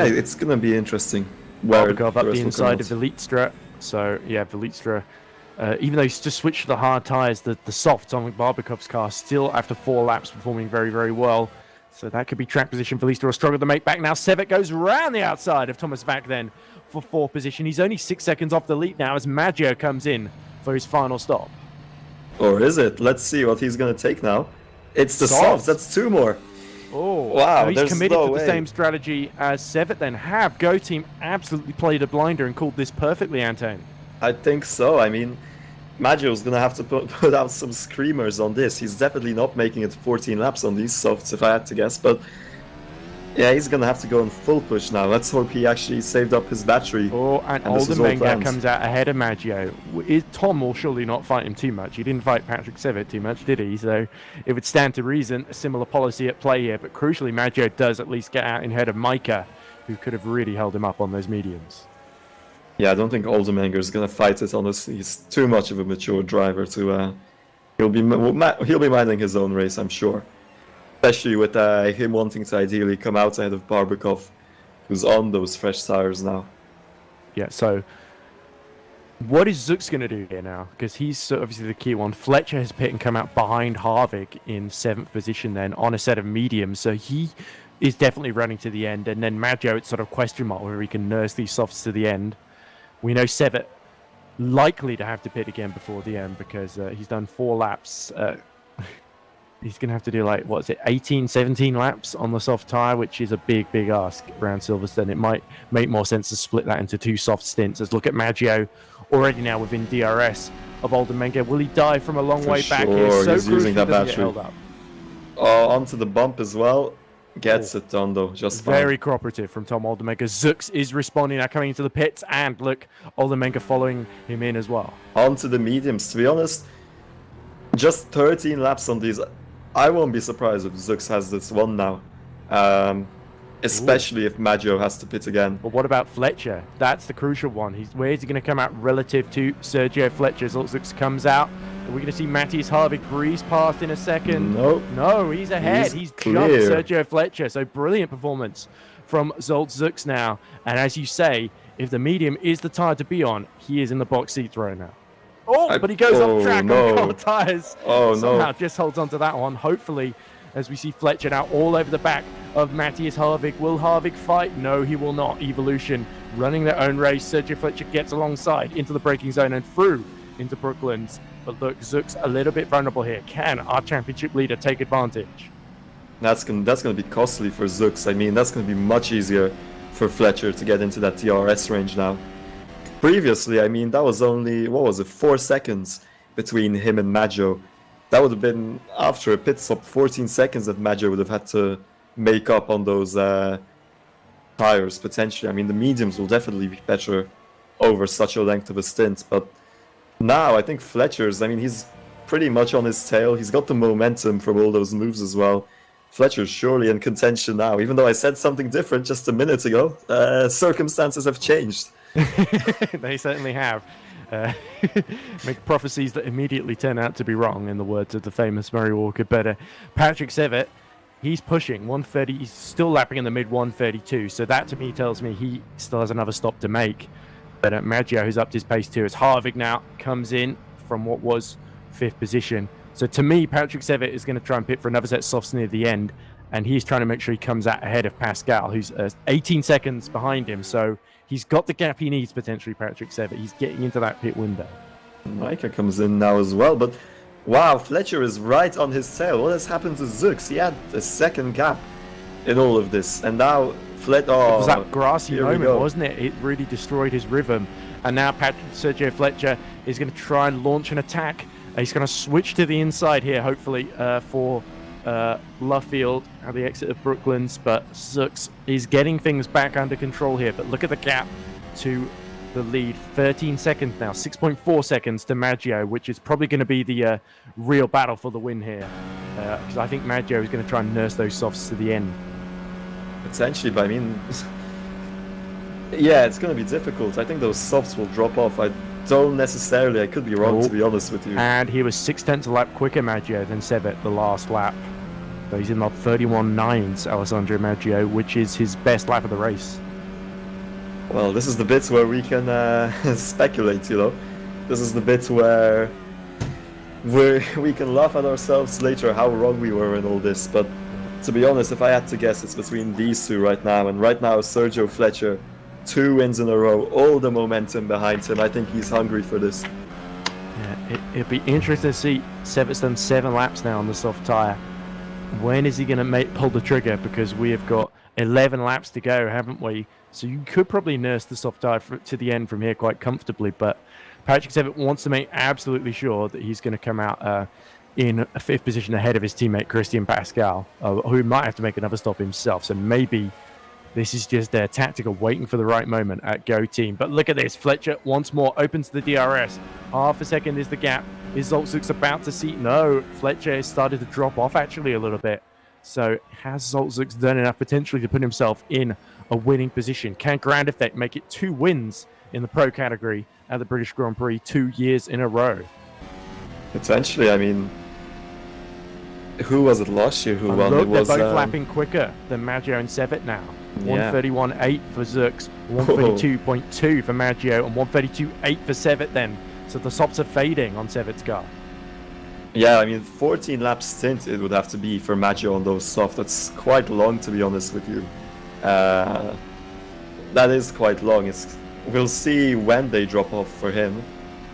it's going to be interesting. Barbakov up the inside of Velistra. So, yeah, Velistra, even though he's just switched to the hard tires, the softs on Barbakov's car still, after 4 laps, performing very, very well. So that could be track position for Velistra. Will struggle to make back now. Sevet goes round the outside of Thomas Vac then for 4th position. He's only 6 seconds off the lead now as Maggio comes in for his final stop. Or is it? Let's see what he's going to take now. It's the softs. That's 2 more. Oh, wow. So he's there's committed no to the way. same strategy as Sevet then. Have Go Team absolutely played a blinder and called this perfectly, Antoni? I think so. I mean, Maggio's going to have to put out some screamers on this. He's definitely not making it 14 laps on these softs, if I had to guess. But yeah, he's going to have to go in full push now. Let's hope he actually saved up his battery. Oh, and Oldenmenga comes out ahead of Maggio. Tom will surely not fight him too much. He didn't fight Patrick Sevet too much, did he? So it would stand to reason a similar policy at play here. But crucially, Maggio does at least get out in ahead of Micah, who could have really held him up on those mediums. Yeah, I don't think Oldenmenga is going to fight it, honestly. He's too much of a mature driver to... he'll be minding his own race, I'm sure. Especially with him wanting to ideally come out ahead of Barbakov, who's on those fresh tires now. Yeah, so what is Zux going to do here now? Because he's obviously the key one. Fletcher has pit and come out behind Harvick in 7th position then on a set of mediums. So he is definitely running to the end. And then Maggio, it's sort of question mark whether he can nurse these softs to the end. We know Sevet likely to have to pit again before the end because he's done 4 laps. He's going to have to do, like, what is it, 18, 17 laps on the soft tyre, which is a big, big ask around Silverstone. It might make more sense to split that into 2 soft stints. Let's look at Maggio already now within DRS of Oldenmenga. Will he die from a long way back here? So he's using that battery. Up. Oh, onto the bump as well. Gets it done, though. Just fine. Very cooperative from Tom Oldenmenga. Zux is responding now, coming into the pits, and look, Oldenmenga following him in as well. Onto the mediums. To be honest, just 13 laps on these. I won't be surprised if Zux has this one now. Especially if Maggio has to pit again. But what about Fletcher? That's the crucial one. Where is he going to come out relative to Sergio Fletcher? As Zux comes out, are we going to see Matthias Harvick breeze past in a second? Nope. No, he's ahead. He's jumped Sergio Fletcher. So brilliant performance from Zolt Zux now. And as you say, if the medium is the tyre to be on, he is in the box seats right now. Oh, but he goes off track on cold tyres. Oh, Somehow just holds on to that one. Hopefully, as we see Fletcher now all over the back of Matthias Harvick. Will Harvick fight? No, he will not. Evolution running their own race. Sergio Fletcher gets alongside into the braking zone and through into Brooklands. But look, Zux a little bit vulnerable here. Can our championship leader take advantage? That's gonna be costly for Zux. I mean, that's gonna be much easier for Fletcher to get into that DRS range now. Previously, I mean, that was only, 4 seconds between him and Maggio. That would have been, after a pit stop, 14 seconds that Maggio would have had to make up on those tires, potentially. I mean, the mediums will definitely be better over such a length of a stint, but now I think Fletcher's, I mean, he's pretty much on his tail. He's got the momentum from all those moves as well. Fletcher's surely in contention now, even though I said something different just a minute ago. Circumstances have changed. They certainly have. Make prophecies that immediately turn out to be wrong, in the words of the famous Murray Walker. But Patrick Sevet, he's pushing 130. He's still lapping in the mid 132. So that to me tells me he still has another stop to make. But Maggio, who's upped his pace too, as Harvick now comes in from what was 5th position. So to me, Patrick Sevet is going to try and pit for another set of softs near the end. And he's trying to make sure he comes out ahead of Pascal, who's 18 seconds behind him. So he's got the gap he needs, potentially, Patrick Sevet. He's getting into that pit window. Micah comes in now as well, but wow, Fletcher is right on his tail. What has happened to Zux? He had a second gap in all of this, and now it was that grassy moment, wasn't it? It really destroyed his rhythm. And now Sergio Fletcher is going to try and launch an attack. He's going to switch to the inside here, hopefully, for Luffield at the exit of Brooklands, but Zux is getting things back under control here. But look at the gap to the lead, 13 seconds now, 6.4 seconds to Maggio, which is probably going to be the real battle for the win here, because I think Maggio is going to try and nurse those softs to the end. Potentially, but I mean, yeah, it's going to be difficult. I think those softs will drop off. I don't necessarily, I could be wrong, to be honest with you. And he was 0.6 a lap quicker, Maggio, than Sevet the last lap. So he's in the 31.9s, Alessandro Maggio, which is his best lap of the race. Well, this is the bit where we can speculate, you know. This is the bit where we can laugh at ourselves later how wrong we were in all this. But to be honest, if I had to guess, it's between these two right now. And right now, Sergio Fletcher, 2 wins in a row, all the momentum behind him. I think he's hungry for this. Yeah, It'd be interesting to see. Sevet's done 7 laps now on the soft tyre. When is he going to pull the trigger? Because we have got 11 laps to go, haven't we? So you could probably nurse the soft tyre to the end from here quite comfortably. But Patrick Sevet wants to make absolutely sure that he's going to come out in a 5th position ahead of his teammate Christian Pascal, who might have to make another stop himself. So maybe this is just their tactical waiting for the right moment at Go Team. But look at this. Fletcher once more opens the DRS. Half a second is the gap. Is Zolczuk's about to see? No, Fletcher has started to drop off actually a little bit. So has Zolczuk done enough potentially to put himself in a winning position? Can Grand Effect make it 2 wins in the pro category at the British Grand Prix 2 years in a row? Potentially, I mean, who was it last year who won? Look, it was, they're both lapping quicker than Maggio and Sevet now. Yeah. 131.8 for Zux, 132.2 for Maggio, and 132.8 for Sevet then. So the softs are fading on Sevet's car. Yeah, I mean, 14 lap stint it would have to be for Maggio on those soft. That's quite long, to be honest with you. That is quite long. We'll see when they drop off for him.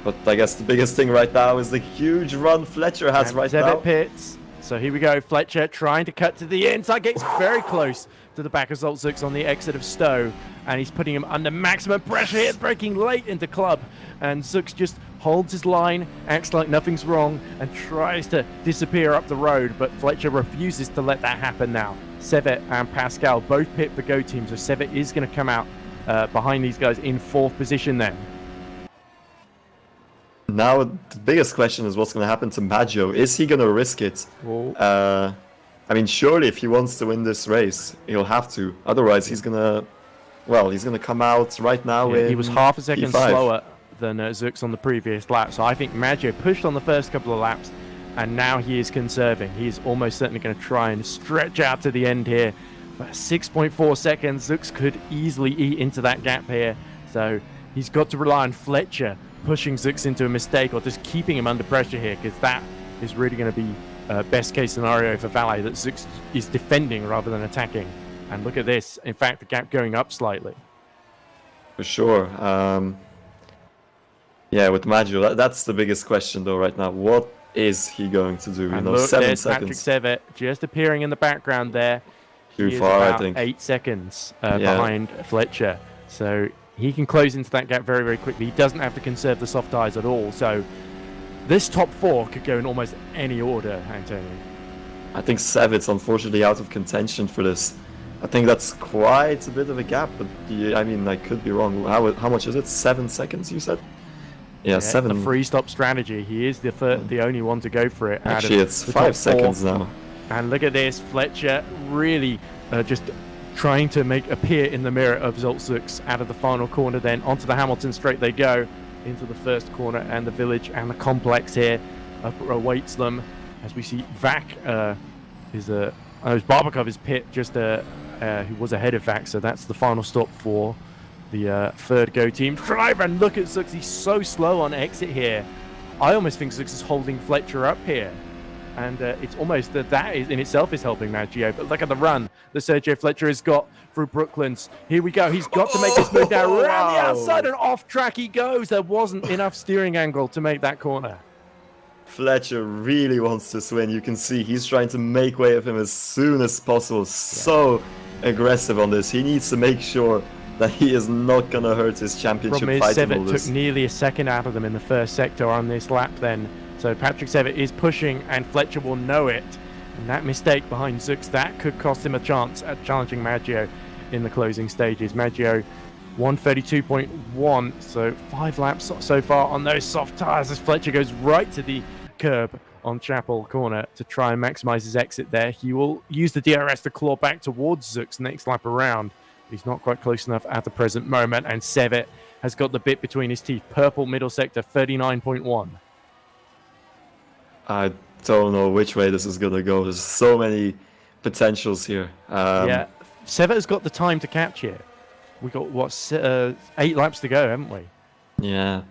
But I guess the biggest thing right now is the huge run Fletcher has right now. Sevet pits. So here we go. Fletcher trying to cut to the inside. Gets very close to the back of Zolczuk on the exit of Stowe. And he's putting him under maximum pressure here, breaking late into club. And Zux just holds his line, acts like nothing's wrong, and tries to disappear up the road. But Fletcher refuses to let that happen now. Sevet and Pascal both pit for Go Team. So Sevet is going to come out behind these guys in 4th position then. Now, the biggest question is what's going to happen to Maggio. Is he going to risk it? I mean, surely if he wants to win this race, he'll have to. Otherwise, he's going to come out right now. Yeah, he was half a second P5. slower than Zux on the previous lap. So I think Maggio pushed on the first couple of laps, and now he is conserving. He's almost certainly going to try and stretch out to the end here. But 6.4 seconds, Zux could easily eat into that gap here. So he's got to rely on Fletcher pushing Zux into a mistake or just keeping him under pressure here, because that is really going to be best case scenario for Valet, that Zux is defending rather than attacking. And look at this. In fact, the gap going up slightly. For sure. Yeah, with Maggio, that's the biggest question though right now. What is he going to do? And you know, look, 7 there's seconds. Patrick Sevet just appearing in the background there. Too He is far, I about think. 8 seconds behind Fletcher. So he can close into that gap very, very quickly. He doesn't have to conserve the soft tyres at all. So this top 4 could go in almost any order, Antoni. I think Sevet's unfortunately out of contention for this. I think that's quite a bit of a gap, but yeah, I mean, I could be wrong. How much is it? 7 seconds, you said? Yeah, 7. The free stop strategy. He is the only one to go for it. Actually, it's 5 seconds now. And look at this. Fletcher really just trying to appear in the mirror of Zolczuk out of the final corner. Then onto the Hamilton straight they go into the first corner, and the village and the complex here awaits them as we see Vac Barbakov is pit just who was ahead of Vac, so that's the final stop for the 3rd Go Team driver. And look at Zux, he's so slow on exit here. I almost think Zux is holding Fletcher up here, and it's almost that is in itself is helping Maggio. But look at the run that Sergio Fletcher has got through Brooklands. Here we go. He's got to make this move now. Around the outside and off track he goes. There wasn't enough steering angle to make that corner. Fletcher really wants this win. You can see he's trying to make way of him as soon as possible. So aggressive on this. He needs to make sure that he is not going to hurt his championship fight. Sevet took nearly a second out of them in the first sector on this lap then. So Patrick Sevet is pushing, and Fletcher will know it. And that mistake behind Zux, that could cost him a chance at challenging Maggio in the closing stages. Maggio 132.1, so 5 laps so far on those soft tyres as Fletcher goes right to the curb on Chapel Corner to try and maximize his exit there. He will use the DRS to claw back towards Zux next lap around. He's not quite close enough at the present moment, and Sevet has got the bit between his teeth. Purple middle sector, 39.1. I don't know which way this is going to go. There's so many potentials here. Yeah, Sevet has got the time to catch it. We got, 8 laps to go, haven't we? Yeah.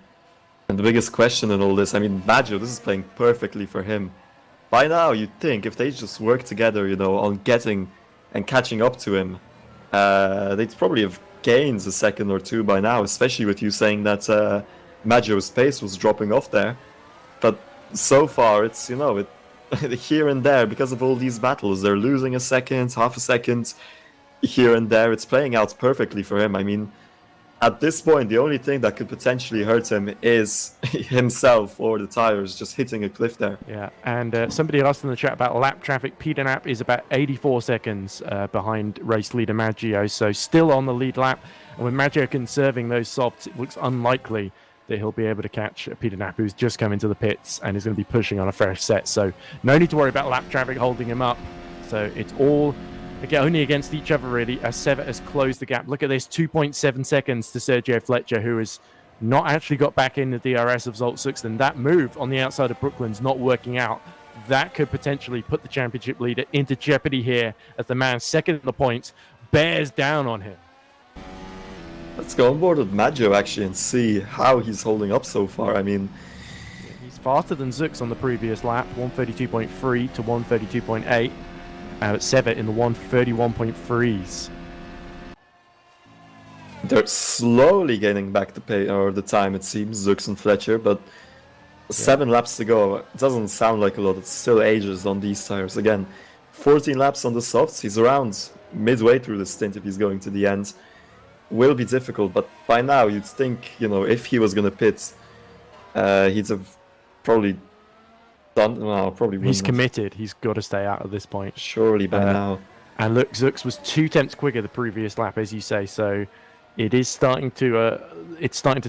And the biggest question in all this, I mean, Maggio, this is playing perfectly for him. By now, you'd think if they just work together, you know, on getting and catching up to him, they'd probably have gained a second or two by now, especially with you saying that Maggio's pace was dropping off there. so far it's, you know, here and there, because of all these battles, they're losing a second, half a second, here and there. It's playing out perfectly for him. I mean, at this point, the only thing that could potentially hurt him is himself or the tires just hitting a cliff there. Yeah, and somebody asked in the chat about lap traffic. Peter Knapp is about 84 seconds behind race leader Maggio, so still on the lead lap. And with Maggio conserving those softs, it looks unlikely that he'll be able to catch Peter Knapp, who's just come into the pits and is going to be pushing on a fresh set. So no need to worry about lap traffic holding him up. So it's all only against each other, really, as Sevet has closed the gap. Look at this, 2.7 seconds to Sergio Fletcher, who has not actually got back in the DRS of Zolt Suxton. That move on the outside of Brooklyn's not working out. That could potentially put the championship leader into jeopardy here, as the man second in the points bears down on him. Let's go on board with Maggio, actually, and see how he's holding up so far. I mean, he's faster than Zux on the previous lap, 132.3 to 132.8. At Sevet in the 131.3s. They're slowly gaining back the pay or the time, it seems, Zux and Fletcher, but 7 laps to go. It doesn't sound like a lot. It's still ages on these tires. Again, 14 laps on the softs. He's around midway through the stint if he's going to the end. Will be difficult, but by now you'd think, you know, if he was going to pit, he'd have probably done. Well, probably wouldn't He's have. committed. He's got to stay out at this point. Surely by now. And look, Zux was 2 tenths quicker the previous lap, as you say. So it is starting to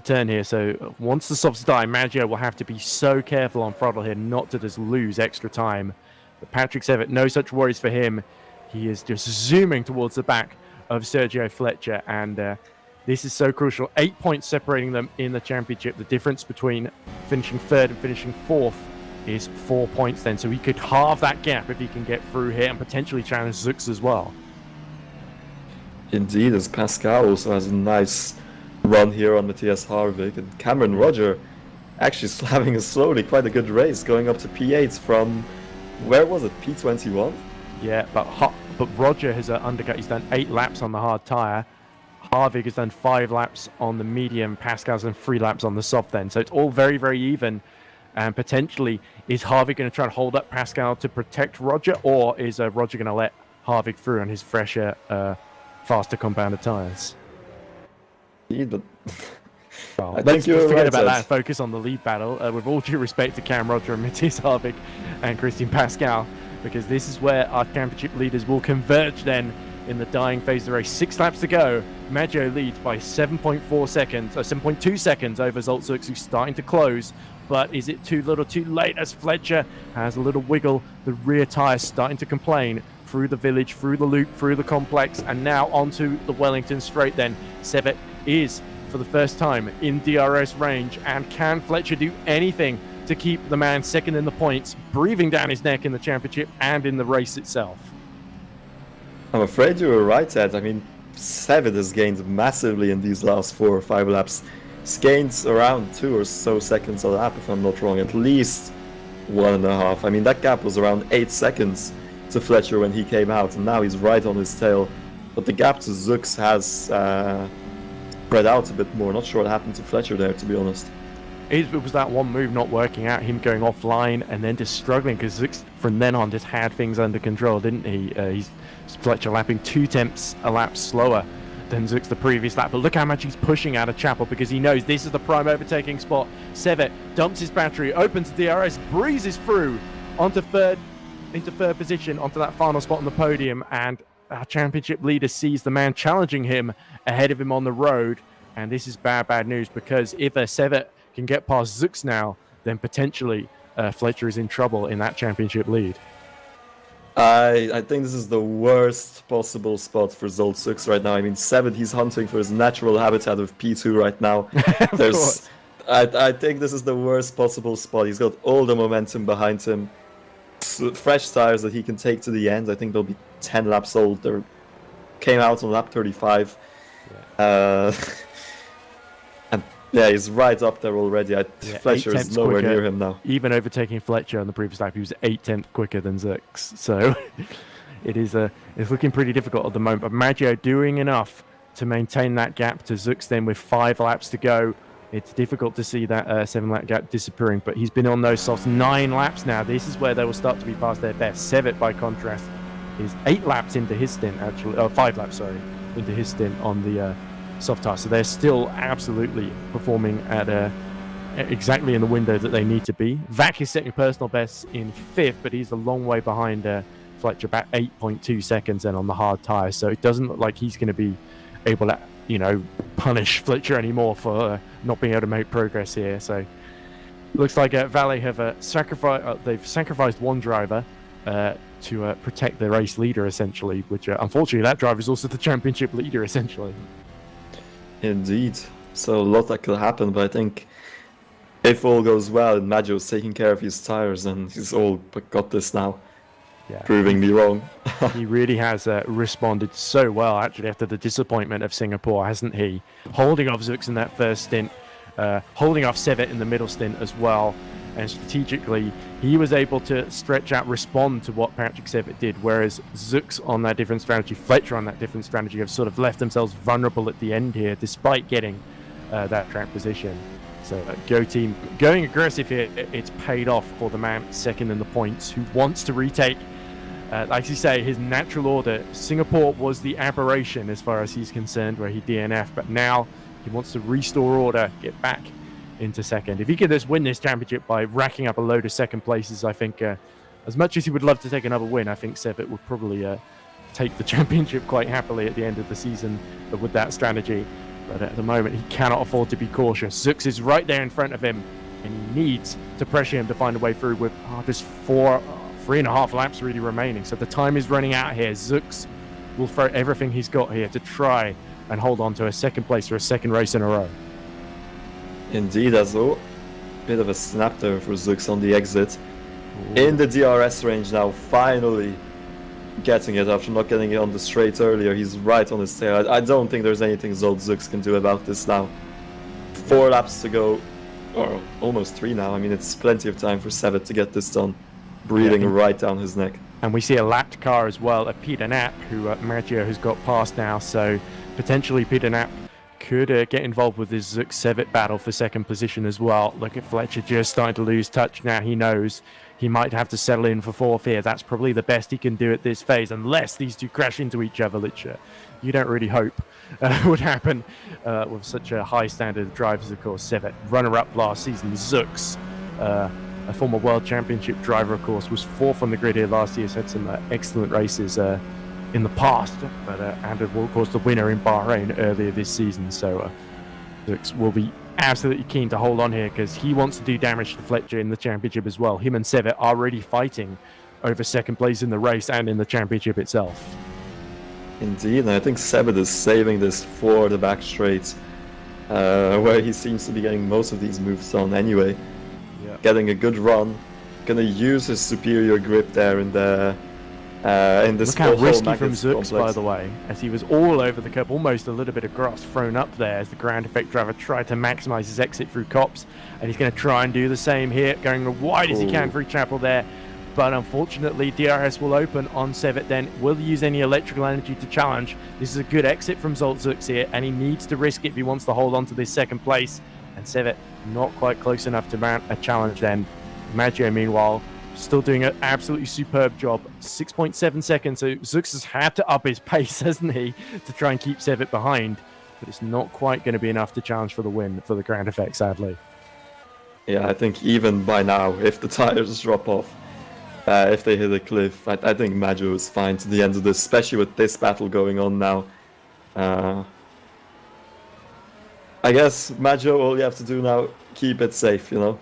turn here. So once the softs die, Maggio will have to be so careful on throttle here not to just lose extra time. But Patrick Sevet, no such worries for him. He is just zooming towards the back of Sergio Fletcher, and this is so crucial. 8 points separating them in the championship. The difference between finishing third and finishing fourth is 4 points then, so he could halve that gap if he can get through here and potentially challenge Zux as well. Indeed, as Pascal also has a nice run here on Matthias Harvig, and Cameron Roger actually having quite a good race, going up to P8 from, where was it, P21? Yeah, but Roger has undercut. He's done 8 laps on the hard tyre. Harvig has done 5 laps on the medium. Pascal's done 3 laps on the soft then. So it's all very, very even. And potentially, is Harvig going to try to hold up Pascal to protect Roger, or is Roger going to let Harvig through on his fresher, faster compounded tyres? Yeah, but Well, I let's think you're forget right, about Ed. that and focus on the lead battle. With all due respect to Cam Roger and Matthias Harvig and Christian Pascal, because this is where our championship leaders will converge then in the dying phase of the race. 6 laps to go. Maggio leads by 7.4 seconds, 7.2 seconds over Zolt Suxton, who's starting to close. But is it too little too late as Fletcher has a little wiggle? The rear tyre starting to complain through the village, through the loop, through the complex, and now onto the Wellington straight then. Sevet is, for the first time, in DRS range, and can Fletcher do anything to keep the man second in the points, breathing down his neck in the championship and in the race itself? I'm afraid you were right, Ed. I mean, Sevet has gained massively in these last 4 or 5 laps. He's gained around 2 or so seconds a lap, if I'm not wrong, at least 1.5. I mean, that gap was around 8 seconds to Fletcher when he came out, and now he's right on his tail. But the gap to Zux has spread out a bit more. Not sure what happened to Fletcher there, to be honest. It was that one move not working out, him going offline and then just struggling, because Zux from then on just had things under control, didn't he? Fletcher lapping 2 tenths a lap slower than Zux the previous lap, but look how much he's pushing out of Chapel, because he knows this is the prime overtaking spot. Sevet dumps his battery, opens DRS, breezes through into third position, onto that final spot on the podium, and our championship leader sees the man challenging him ahead of him on the road. And this is bad news, because if Sevet can get past Zux now, then potentially Fletcher is in trouble in that championship lead. I think this is the worst possible spot for Zolt Suxton right now. I mean, Sevet, he's hunting for his natural habitat of P2 right now. I think this is the worst possible spot. He's got all the momentum behind him. Fresh tires that he can take to the end. I think they'll be 10 laps old. They came out on lap 35. Yeah. And yeah, he's right up there already. Fletcher is nowhere near him now. Even overtaking Fletcher on the previous lap, he was 8 tenths quicker than Zux. So it's looking pretty difficult at the moment. But Maggio doing enough to maintain that gap to Zux then with 5 laps to go. it's difficult to see that 7-lap gap disappearing. But he's been on those softs 9 laps now. This is where they will start to be past their best. Sevet, by contrast, is 8 laps into his stint, actually. 5 laps, sorry, into his stint on the soft tire. So they're still absolutely performing at exactly in the window that they need to be. Vac is setting personal bests in 5th, but he's a long way behind Fletcher, about 8.2 seconds then on the hard tire. So it doesn't look like he's going to be able to, you know, punish Fletcher anymore for not being able to make progress here. So it looks like Vale have sacrificed one driver to protect the race leader, essentially, which unfortunately that driver is also the championship leader, essentially. Indeed. So a lot that could happen, but I think if all goes well and Maggio's taking care of his tires, and he's all but got this now. Yeah. Proving me wrong. He really has responded so well, actually, after the disappointment of Singapore, hasn't he? Holding off Zux in that first stint, holding off Sevet in the middle stint as well, and strategically, he was able to stretch out, respond to what Patrick Sevet did, whereas Zux on that different strategy, Fletcher on that different strategy, have sort of left themselves vulnerable at the end here, despite getting that track position. So Go team going aggressive here, it's paid off for the man second in the points, who wants to retake, like you say, his natural order. Singapore was the aberration as far as he's concerned, where he DNF'd, but now he wants to restore order, get back into second. If he could just win this championship by racking up a load of second places, I think, as much as he would love to take another win, I think Sevet would probably take the championship quite happily at the end of the season with that strategy. But at the moment, he cannot afford to be cautious. Zux is right there in front of him, and he needs to pressure him to find a way through with just 3.5 laps really remaining. So the time is running out here. Zux will throw everything he's got here to try and hold on to a second place for a second race in a row. Indeed, as well. Bit of a snap there for Zux on the exit. Ooh. In the DRS range now, finally getting it after not getting it on the straight earlier. He's right on his tail. I don't think there's anything Zolt Zux can do about this now. 4 laps to go, or almost 3 now. I mean, it's plenty of time for Sevet to get this done. Breathing right down his neck. And we see a lapped car as well, a Peter Knapp, who Maggio has got past now. So potentially Peter Knapp could get involved with this Zux Sevet battle for second position as well. Look at Fletcher just starting to lose touch now. He knows he might have to settle in for 4th here. That's probably the best he can do at this phase, unless these two crash into each other, which you don't really hope would happen with such a high standard of drivers, of course. Sevet, runner-up last season. Zux, a former world championship driver, of course, was 4th on the grid here last year. He's had some excellent races in the past, but and of course the winner in Bahrain earlier this season. So Zux will be absolutely keen to hold on here, because he wants to do damage to Fletcher in the championship as well. Him and Sevet are already fighting over second place in the race and in the championship itself. Indeed, and I think Sevet is saving this for the back straight, where he seems to be getting most of these moves on anyway. Yeah. Getting a good run, gonna use his superior grip there in the Look how risky from Zux, by the way, as he was all over the curb, almost a little bit of grass thrown up there as the ground effect driver tried to maximize his exit through Copse, and he's going to try and do the same here, going as wide as he can through Chapel there. But unfortunately, DRS will open on Sevet then. Will use any electrical energy to challenge. This is a good exit from Zolt Zux here, and he needs to risk it if he wants to hold on to this second place. And Sevet not quite close enough to mount a challenge then. Maggio, meanwhile, still doing an absolutely superb job. 6.7 seconds, so Zux has had to up his pace, hasn't he, to try and keep Sevet behind. But it's not quite going to be enough to challenge for the win for the ground effect, sadly. Yeah, I think even by now, if the tires drop off, if they hit a cliff, I think Maggio is fine to the end of this, especially with this battle going on now. I guess, Maggio, all you have to do now, keep it safe, you know?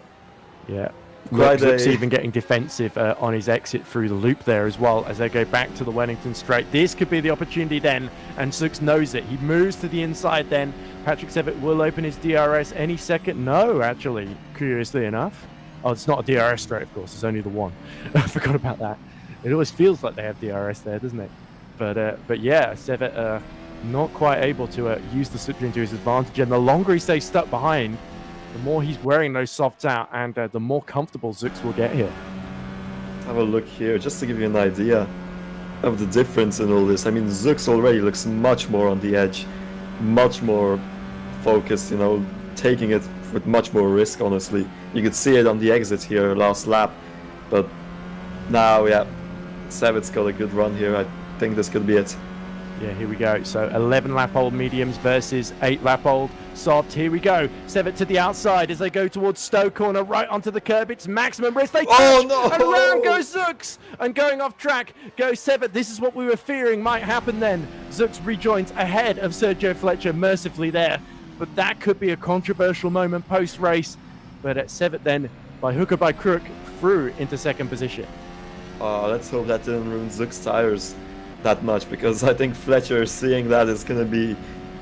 Yeah. Zux even getting defensive on his exit through the loop there as well as they go back to the Wellington straight. This could be the opportunity then, and Zux knows it. He moves to the inside then. Patrick Sevet will open his DRS any second. No, actually, curiously enough. Oh, it's not a DRS straight, of course. It's only the one. I forgot about that. It always feels like they have DRS there, doesn't it? But yeah, Sevet not quite able to use the slipstream to his advantage. And the longer he stays stuck behind, the more he's wearing those softs out, and the more comfortable Zux will get here. Have a look here, just to give you an idea of the difference in all this. I mean, Zux already looks much more on the edge, much more focused, you know, taking it with much more risk, honestly. You could see it on the exit here last lap, but now, yeah, Savit's got a good run here. I think this could be it. Yeah, here we go. So 11 lap old mediums versus 8 lap old soft. Here we go. Sevet to the outside as they go towards Stowe corner, right onto the curb. It's maximum risk. They touch, and around goes Zux. And going off track goes Sevet. This is what we were fearing might happen then. Zux rejoins ahead of Sergio Fletcher mercifully there. But that could be a controversial moment post-race. But at Sevet then, by hook or by crook, through into second position. Let's hope that didn't ruin Zux tires that much, because I think Fletcher, seeing that, is going to be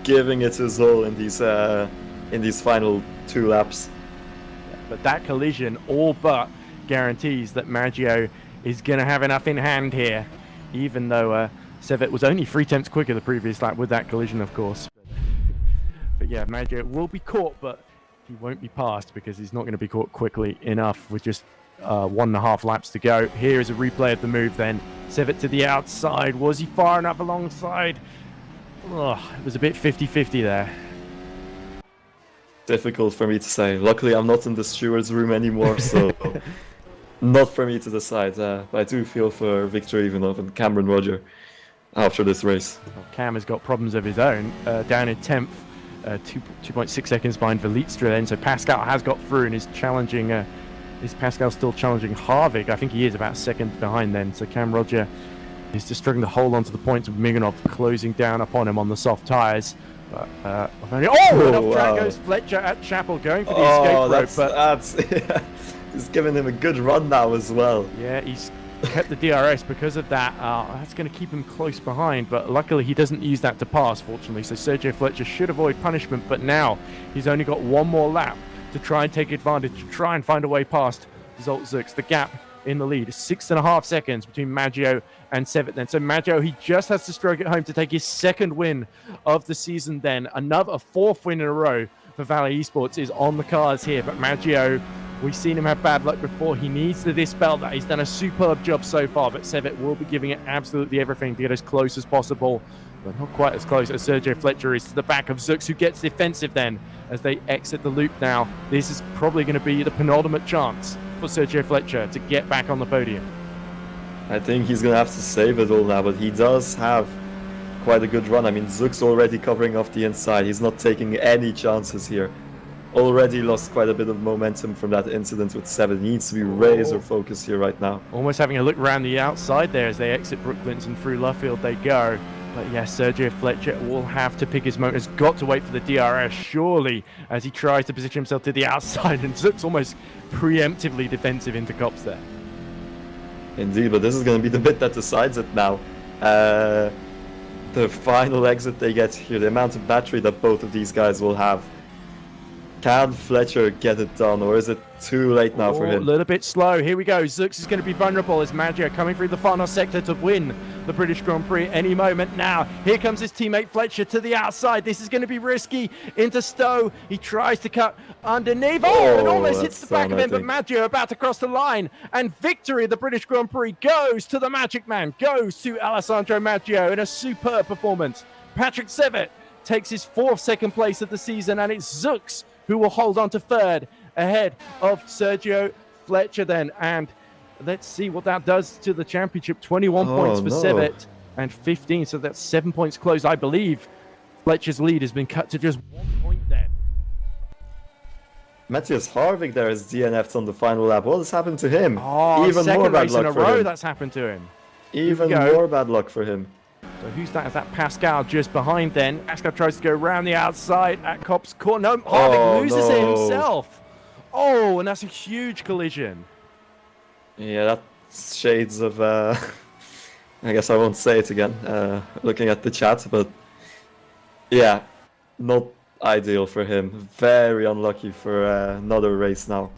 giving it his all in these final 2 laps. But that collision all but guarantees that Maggio is going to have enough in hand here, even though Sevet was only 3 tenths quicker the previous lap with that collision, of course. But yeah, Maggio will be caught, but he won't be passed because he's not going to be caught quickly enough with just 1.5 laps to go. Here is a replay of the move then. Sevet to the outside. Was he far enough alongside? Oh, it was a bit 50-50 there. Difficult for me to say. Luckily, I'm not in the steward's room anymore, so not for me to decide. But I do feel for Victor Ivanov and Cameron Roger after this race. Well, Cam has got problems of his own. Down in 10th, 2.6 seconds behind Valitstra then. So Pascal has got through and is challenging... Is Pascal still challenging Harvick? I think he is about a second behind then. So Cam Roger is just struggling to hold on to the points with Miganov closing down upon him on the soft tyres. But and off track goes Fletcher at Chapel going for the escape rope. That's he's giving him a good run now as well. Yeah, he's kept the DRS because of that. That's going to keep him close behind, but luckily he doesn't use that to pass, fortunately. So Sergio Fletcher should avoid punishment, but now he's only got one more lap to try and take advantage, to try and find a way past Zolt Zux. The gap in the lead is 6.5 seconds between Maggio and Sevet then. So Maggio, he just has to stroke it home to take his 2nd win of the season then. Another 4th win in a row for Valley Esports is on the cards here. But Maggio, we've seen him have bad luck before. He needs to dispel that. He's done a superb job so far, but Sevet will be giving it absolutely everything to get as close as possible. But not quite as close as Sergio Fletcher is to the back of Zux, who gets defensive then as they exit the loop now. This is probably going to be the penultimate chance for Sergio Fletcher to get back on the podium. I think he's going to have to save it all now, but he does have quite a good run. I mean, Zux already covering off the inside. He's not taking any chances here. Already lost quite a bit of momentum from that incident with Sevet. He needs to be razor focused here right now. Almost having a look around the outside there as they exit Brooklands and through Luffield they go. But yes, Sergio Fletcher will have to pick his moment. Has got to wait for the DRS, surely, as he tries to position himself to the outside. And Zux almost preemptively defensive into cops there. Indeed, but this is going to be the bit that decides it now. The final exit they get here, the amount of battery that both of these guys will have. Can Fletcher get it done, or is it too late now for him? A little bit slow. Here we go. Zux is going to be vulnerable as Maggio coming through the final sector to win the British Grand Prix any moment now. Here comes his teammate Fletcher to the outside. This is going to be risky. Into Stowe. He tries to cut underneath. And almost hits the back of him, but Maggio about to cross the line. And victory of the British Grand Prix goes to the Magic Man, goes to Alessandro Maggio in a superb performance. Patrick Sevet takes his 4th second place of the season, and it's Zux who will hold on to 3rd ahead of Sergio Fletcher then. And let's see what that does to the championship. 21 points for Sevet and 15, so that's 7 points close. I believe Fletcher's lead has been cut to just 1 point then. Matthias Harvick there is DNF'd on the final lap. What has happened to him? Even more bad luck for him. That's happened to him. Even more bad luck for him. So who's that? Is that Pascal just behind then? Pascal tries to go around the outside at Cop's corner. No, Harvick loses it himself. Oh, and that's a huge collision. Yeah, that's shades of... I guess I won't say it again, looking at the chat, but... Yeah, not ideal for him. Very unlucky for another race now,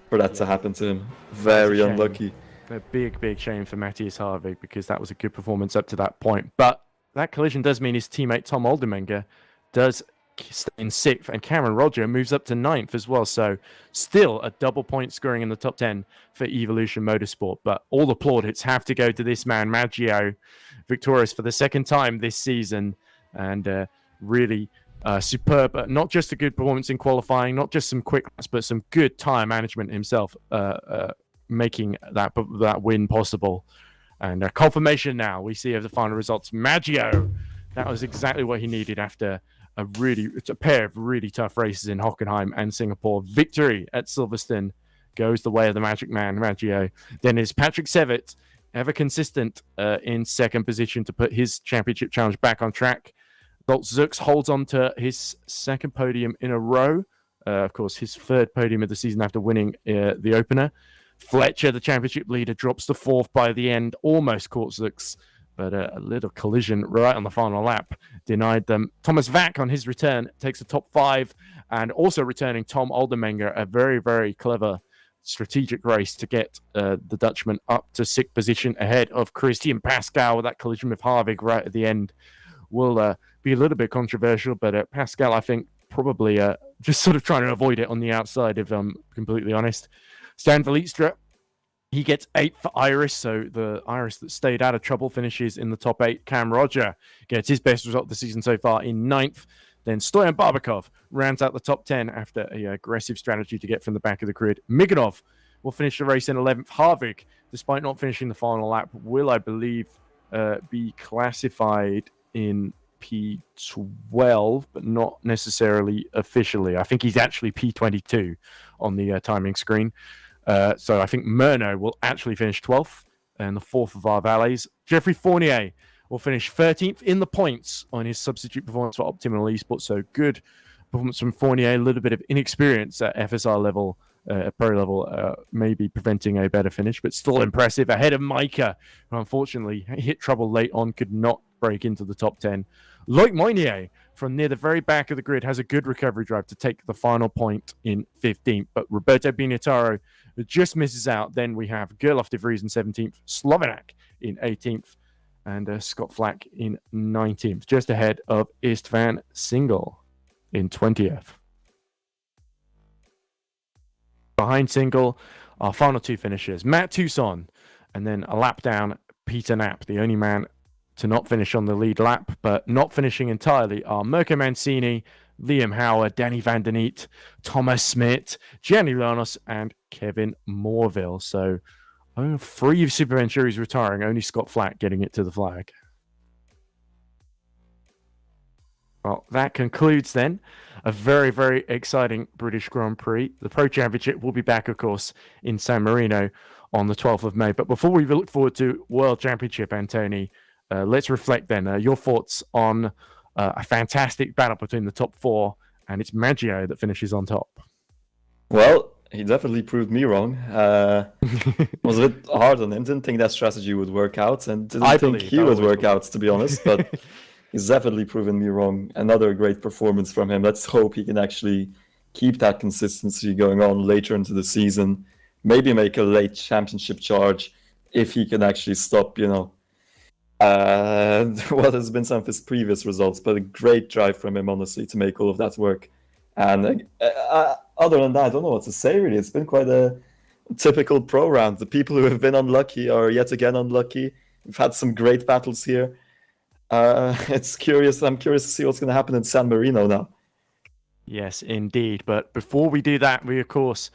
for that to happen to him. Very unlucky. A big shame for Matthias Harvick, because that was a good performance up to that point. But that collision does mean his teammate Tom Oldenmenger does stay in 6th, and Cameron Roger moves up to 9th as well. So still a double point scoring in the top 10 for Evolution Motorsport. But all the plaudits have to go to this man, Maggio, victorious for the 2nd time this season, and really superb, not just a good performance in qualifying, not just some quick laps, but some good tire management himself, making that win possible. And confirmation now we see of the final results. Maggio, that was exactly what he needed after a pair of really tough races in Hockenheim and Singapore. Victory at Silverstone goes the way of the Magic Man, Maggio. Then is Patrick Sevitt, ever consistent in second position to put his championship challenge back on track. Zux holds on to his second podium in a row. Of course, his third podium of the season after winning the opener. Fletcher, the championship leader, drops to fourth by the end, almost caught Zux, but a little collision right on the final lap denied them. Thomas Vack on his return takes the top 5, and also returning Tom Oldermenger, a very, very clever strategic race to get the Dutchman up to 6th position ahead of Christian Pascal. That collision with Harvig right at the end will be a little bit controversial, but Pascal, I think, probably just sort of trying to avoid it on the outside, if I'm completely honest. Stan Vlietstra, he gets 8th for Iris, so the Iris that stayed out of trouble finishes in the top 8. Cam Roger gets his best result of the season so far in 9th. Then Stoyan Barbakov rounds out the top 10 after an aggressive strategy to get from the back of the grid. Miganov will finish the race in 11th. Harvig, despite not finishing the final lap, will, I believe, be classified in P12, but not necessarily officially. I think he's actually P22 on the timing screen. So I think Murno will actually finish 12th and the 4th of our valets. Jeffrey Fournier will finish 13th in the points on his substitute performance for Optimal Esports. So good performance from Fournier. A little bit of inexperience at FSR level, pro level, maybe preventing a better finish, but still impressive. Ahead of Micah, who unfortunately hit trouble late on, could not break into the top 10. Loic Moynier from near the very back of the grid has a good recovery drive to take the final point in 15th, but Roberto Binataro just misses out. Then we have Gerlof de Vries in 17th, Slovenak in 18th, and Scott Flack in 19th, just ahead of Istvan Single in 20th. Behind Single, our final 2 finishers, Matt Toussaint, and then a lap down, Peter Knapp, the only man to not finish on the lead lap, but not finishing entirely are Mirko Mancini, Liam Howard, Danny van den Niet, Thomas Smit, Gianni Llanos, and Kevin Morville. So 3 Super Venturis retiring, only Scott Flack getting it to the flag. Well, that concludes then a very, very exciting British Grand Prix. The Pro Championship will be back, of course, in San Marino on the 12th of May. But before we look forward to World Championship, Antoni, let's reflect then. Your thoughts on a fantastic battle between the top 4, and it's Maggio that finishes on top. Well, he definitely proved me wrong. It was a bit hard on him. Didn't think that strategy would work out, and didn't think he would work out, to be honest. But he's definitely proven me wrong. Another great performance from him. Let's hope he can actually keep that consistency going on later into the season. Maybe make a late championship charge if he can actually stop, what has been some of his previous results. But a great drive from him, honestly, to make all of that work. And other than that, I don't know what to say, really. It's been quite a typical pro round. The people who have been unlucky are yet again unlucky. We've had some great battles here. It's curious. I'm curious to see what's going to happen in San Marino now. Yes, indeed. But before we do that, we, of course,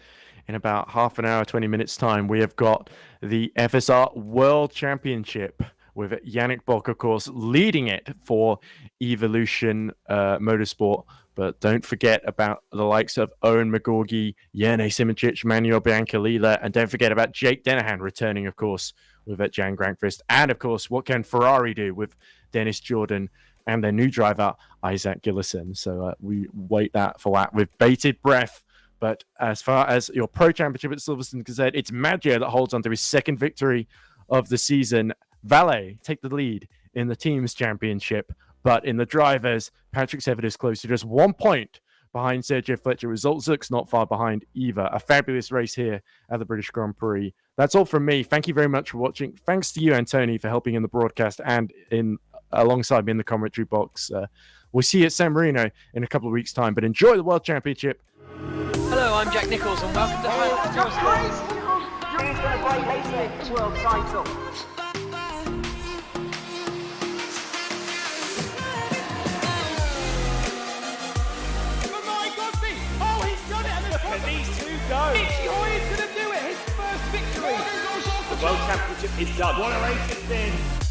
in about half an hour, 20 minutes time, we have got the FSR World Championship with Yannick Bock, of course, leading it for Evolution Motorsport. But don't forget about the likes of Owen McGorgy, Jerne Simoncic, Manuel Biancalila, and don't forget about Jake Dennehan returning, of course, with Jan Grankvist. And, of course, what can Ferrari do with Dennis Jordan and their new driver, Isaac Gillison? So we wait for that with bated breath. But as far as your Pro Championship at Silverstone is concerned, it's Maggio that holds on to his second victory of the season. Valet take the lead in the Teams Championship. But in the drivers, Patrick Sevitt is close to just 1 point behind Sergio Fletcher. Results not far behind either. A fabulous race here at the British Grand Prix. That's all from me. Thank you very much for watching. Thanks to you, Antoni, for helping in the broadcast and alongside me in the commentary box. We'll see you at San Marino in a couple of weeks' time. But enjoy the World Championship. Hello, I'm Jack Nichols and welcome to Highlights Motorsport. Who's going to break Naismith's world title? The World Championship is done. What a race it's been.